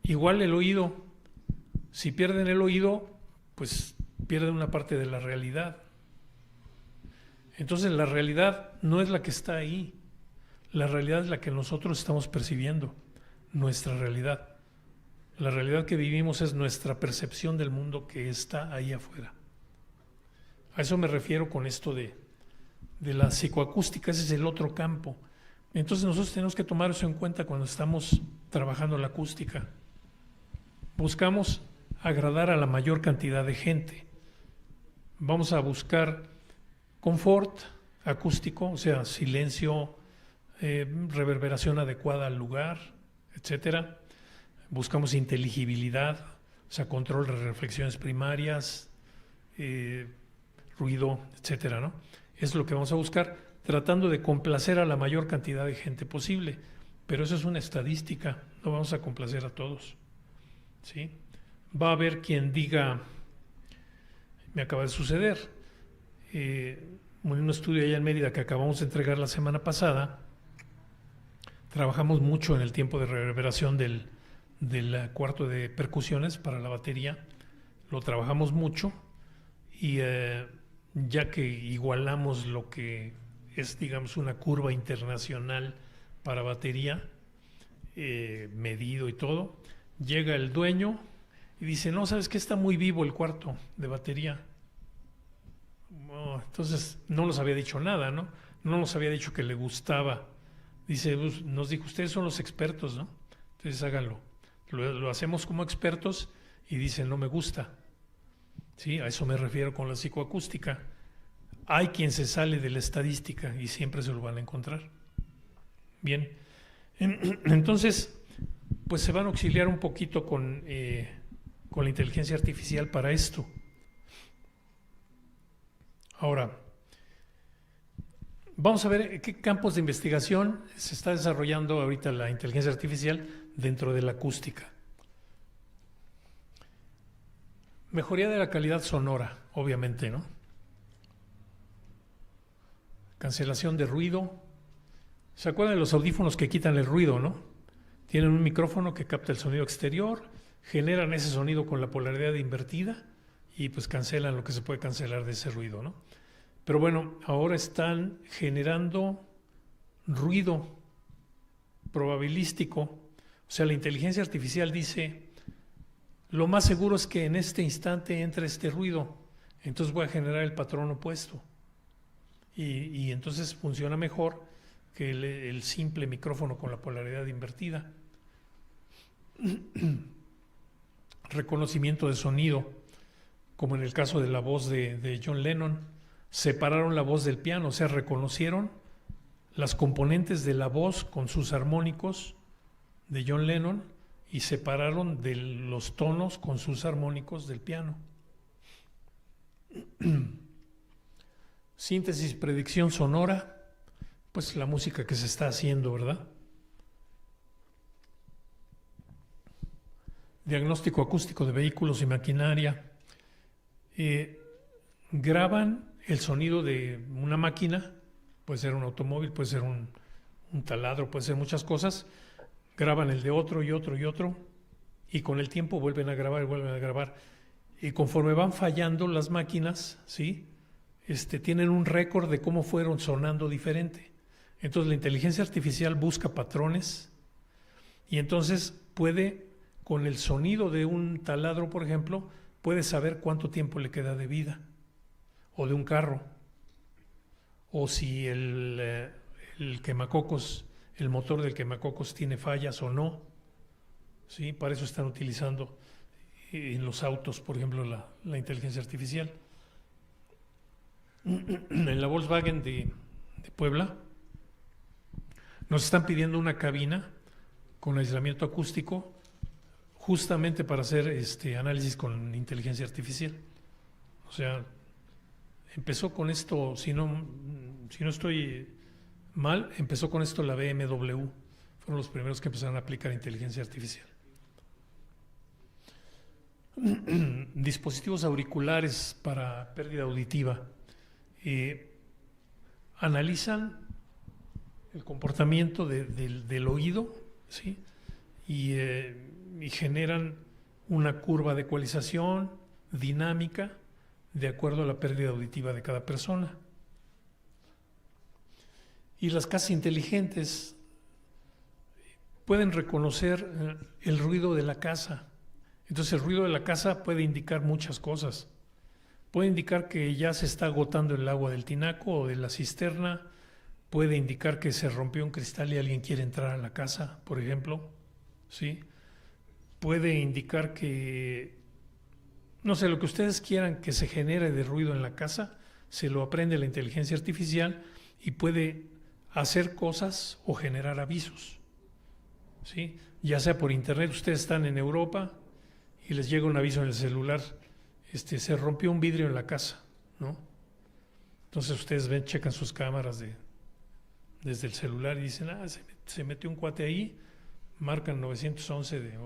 Igual el oído. Si pierden el oído, pues pierden una parte de la realidad. Entonces la realidad no es la que está ahí. La realidad es la que nosotros estamos percibiendo, nuestra realidad. La realidad que vivimos es nuestra percepción del mundo que está ahí afuera. A eso me refiero con esto de la psicoacústica, ese es el otro campo. Entonces nosotros tenemos que tomar eso en cuenta cuando estamos trabajando la acústica. Buscamos agradar a la mayor cantidad de gente. Vamos a buscar confort acústico, o sea, silencio, reverberación adecuada al lugar, etcétera. Buscamos inteligibilidad, o sea, control de reflexiones primarias, ruido, etcétera, ¿no? Es lo que vamos a buscar, tratando de complacer a la mayor cantidad de gente posible. Pero eso es una estadística, no vamos a complacer a todos, ¿sí? Va a haber quien diga, me acaba de suceder, en un estudio allá en Mérida que acabamos de entregar la semana pasada, trabajamos mucho en el tiempo de reverberación del cuarto de percusiones para la batería, lo trabajamos mucho y ya que igualamos lo que es, digamos, una curva internacional para batería, medido y todo, llega el dueño y dice, no, ¿sabes qué? Está muy vivo el cuarto de batería. Entonces no nos había dicho nada, ¿no? No nos había dicho que le gustaba. Dice, pues, nos dijo, ustedes son los expertos, ¿no? Entonces háganlo. Lo hacemos como expertos y dicen, no me gusta. ¿Sí? A eso me refiero con la psicoacústica. Hay quien se sale de la estadística y siempre se lo van a encontrar. Bien, entonces, pues se van a auxiliar un poquito con la inteligencia artificial para esto. Ahora, vamos a ver qué campos de investigación se está desarrollando ahorita la inteligencia artificial dentro de la acústica. Mejoría de la calidad sonora, obviamente, ¿no? Cancelación de ruido. ¿Se acuerdan de los audífonos que quitan el ruido, no? Tienen un micrófono que capta el sonido exterior, generan ese sonido con la polaridad invertida y pues cancelan lo que se puede cancelar de ese ruido, ¿no? Pero bueno, ahora están generando ruido probabilístico. O sea, la inteligencia artificial dice, lo más seguro es que en este instante entre este ruido, entonces voy a generar el patrón opuesto. Y entonces funciona mejor que el simple micrófono con la polaridad invertida. Reconocimiento de sonido, como en el caso de la voz de John Lennon. Separaron la voz del piano, o sea, reconocieron las componentes de la voz con sus armónicos de John Lennon y separaron de los tonos con sus armónicos del piano. Síntesis, predicción sonora, pues la música que se está haciendo, ¿verdad? Diagnóstico acústico de vehículos y maquinaria. Graban el sonido de una máquina, puede ser un automóvil, puede ser un taladro, puede ser muchas cosas. Graban el de otro y otro y otro, y con el tiempo vuelven a grabar y vuelven a grabar. Y conforme van fallando las máquinas, ¿sí? Tienen un récord de cómo fueron sonando diferente. Entonces la inteligencia artificial busca patrones y entonces puede, con el sonido de un taladro, por ejemplo, puede saber cuánto tiempo le queda de vida, o de un carro, o si el quemacocos, el motor del quemacocos tiene fallas o no. ¿Sí? Para eso están utilizando en los autos, por ejemplo, la inteligencia artificial. En la Volkswagen de Puebla nos están pidiendo una cabina con aislamiento acústico justamente para hacer análisis con inteligencia artificial. O sea, empezó con esto, si no estoy mal, empezó con esto la BMW. Fueron los primeros que empezaron a aplicar inteligencia artificial. Dispositivos auriculares para pérdida auditiva. Analizan el comportamiento del oído, ¿sí? y generan una curva de ecualización dinámica de acuerdo a la pérdida auditiva de cada persona. Y las casas inteligentes pueden reconocer el ruido de la casa. Entonces el ruido de la casa puede indicar muchas cosas. Puede indicar que ya se está agotando el agua del tinaco o de la cisterna. Puede indicar que se rompió un cristal y alguien quiere entrar a la casa, por ejemplo. ¿Sí? Puede indicar que, no sé, lo que ustedes quieran que se genere de ruido en la casa, se lo aprende la inteligencia artificial y puede hacer cosas o generar avisos. ¿Sí? Ya sea por internet, ustedes están en Europa y les llega un aviso en el celular, se rompió un vidrio en la casa, ¿no? Entonces ustedes ven, checan sus cámaras desde el celular y dicen, se metió un cuate ahí, marcan 911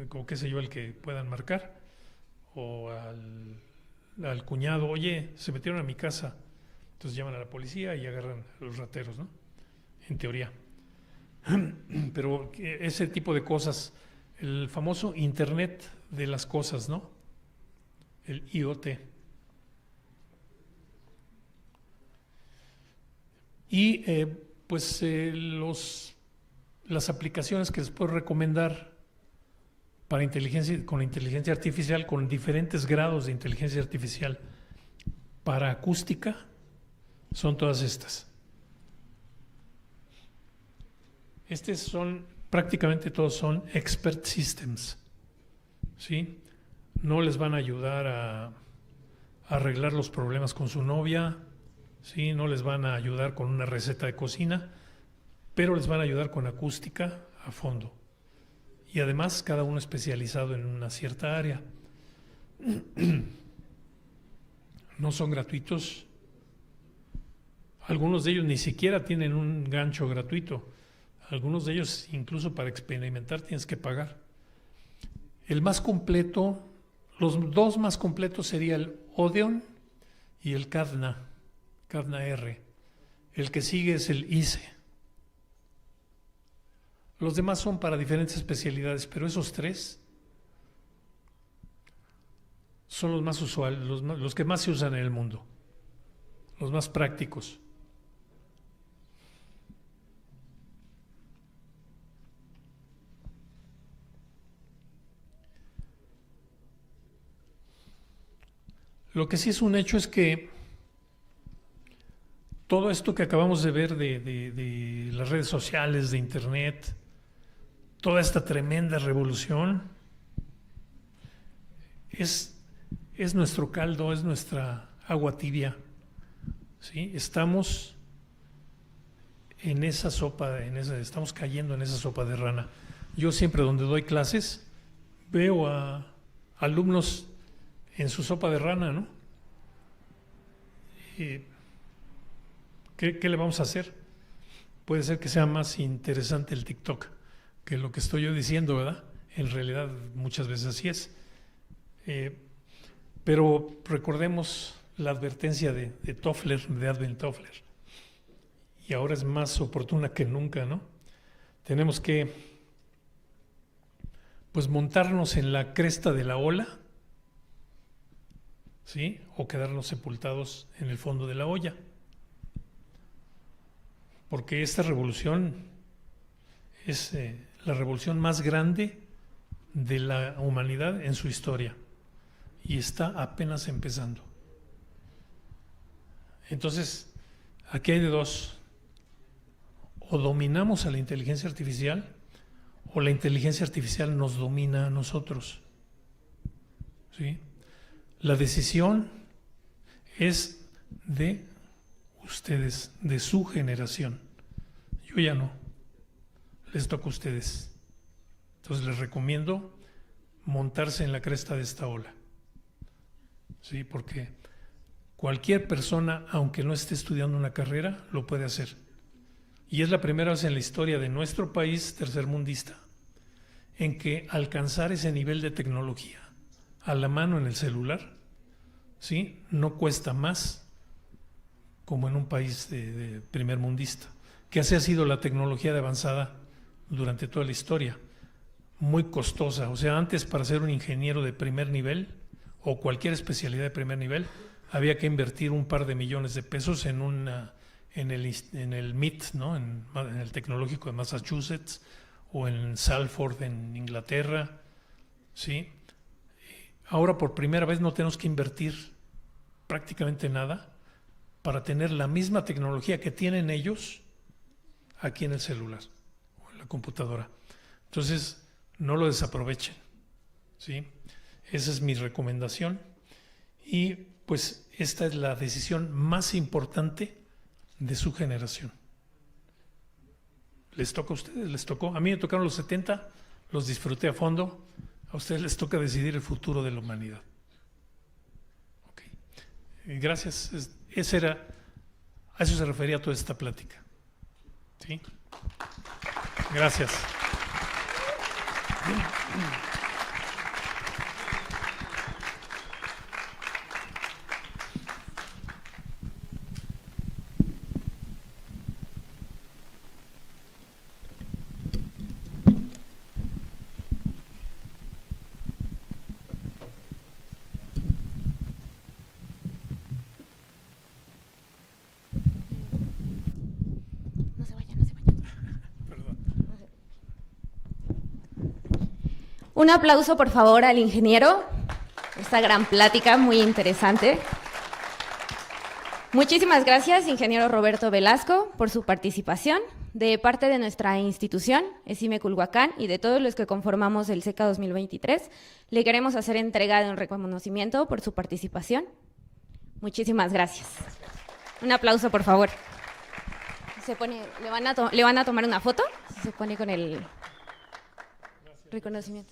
o qué sé yo, el que puedan marcar, o al cuñado, oye, se metieron a mi casa. Entonces llaman a la policía y agarran a los rateros, ¿no? En teoría. Pero ese tipo de cosas, el famoso Internet de las cosas, ¿no? El IoT. Y las aplicaciones que les puedo recomendar para con inteligencia artificial, con diferentes grados de inteligencia artificial para acústica, son todas estas. Prácticamente todos son expert systems, ¿sí? No les van a ayudar a arreglar los problemas con su novia, ¿sí? No les van a ayudar con una receta de cocina, pero les van a ayudar con acústica a fondo. Y además cada uno especializado en una cierta área. No son gratuitos. Algunos de ellos ni siquiera tienen un gancho gratuito. Algunos de ellos, incluso para experimentar, tienes que pagar. El más completo, los dos más completos serían el Odeon y el Cadna R. El que sigue es el ICE. Los demás son para diferentes especialidades, pero esos tres son los más usuales, los que más se usan en el mundo, los más prácticos. Lo que sí es un hecho es que todo esto que acabamos de ver de las redes sociales, de Internet, toda esta tremenda revolución, es nuestro caldo, es nuestra agua tibia, ¿sí? Estamos en esa sopa, estamos cayendo en esa sopa de rana. Yo siempre donde doy clases veo a alumnos en su sopa de rana, ¿no? ¿Qué le vamos a hacer? Puede ser que sea más interesante el TikTok que lo que estoy yo diciendo, ¿verdad? En realidad muchas veces así es. Pero recordemos la advertencia de Toffler, de Alvin Toffler, y ahora es más oportuna que nunca, ¿no? Tenemos que, pues, montarnos en la cresta de la ola, ¿sí? O quedarnos sepultados en el fondo de la olla. Porque esta revolución es la revolución más grande de la humanidad en su historia y está apenas empezando. Entonces, aquí hay de dos: o dominamos a la inteligencia artificial o la inteligencia artificial nos domina a nosotros, ¿sí? La decisión es de ustedes, de su generación. Yo ya no, les toca a ustedes. Entonces les recomiendo montarse en la cresta de esta ola, ¿sí? Porque cualquier persona, aunque no esté estudiando una carrera, lo puede hacer. Y es la primera vez en la historia de nuestro país tercermundista en que alcanzar ese nivel de tecnología a la mano en el celular, ¿sí?, no cuesta más como en un país de primermundista, que así ha sido la tecnología de avanzada durante toda la historia, muy costosa. O sea, antes, para ser un ingeniero de primer nivel o cualquier especialidad de primer nivel, había que invertir un par de millones de pesos en el MIT, ¿no?, en el Tecnológico de Massachusetts, o en Salford en Inglaterra, ¿sí? Ahora por primera vez no tenemos que invertir prácticamente nada para tener la misma tecnología que tienen ellos aquí en el celular o en la computadora. Entonces, no lo desaprovechen, ¿sí? Esa es mi recomendación. Y pues esta es la decisión más importante de su generación. Les toca a ustedes, les tocó. A mí me tocaron los 70, los disfruté a fondo. A ustedes les toca decidir el futuro de la humanidad. Okay. Gracias. A eso se refería toda esta plática. ¿Sí? Gracias. Un aplauso, por favor, al ingeniero. Esta gran plática, muy interesante. Muchísimas gracias, ingeniero Roberto Velasco, por su participación. De parte de nuestra institución, ESIME Culhuacán, y de todos los que conformamos el SECA 2023, le queremos hacer entrega de un reconocimiento por su participación. Muchísimas gracias. Un aplauso, por favor. ¿Le van a tomar una foto? Se pone con el reconocimiento.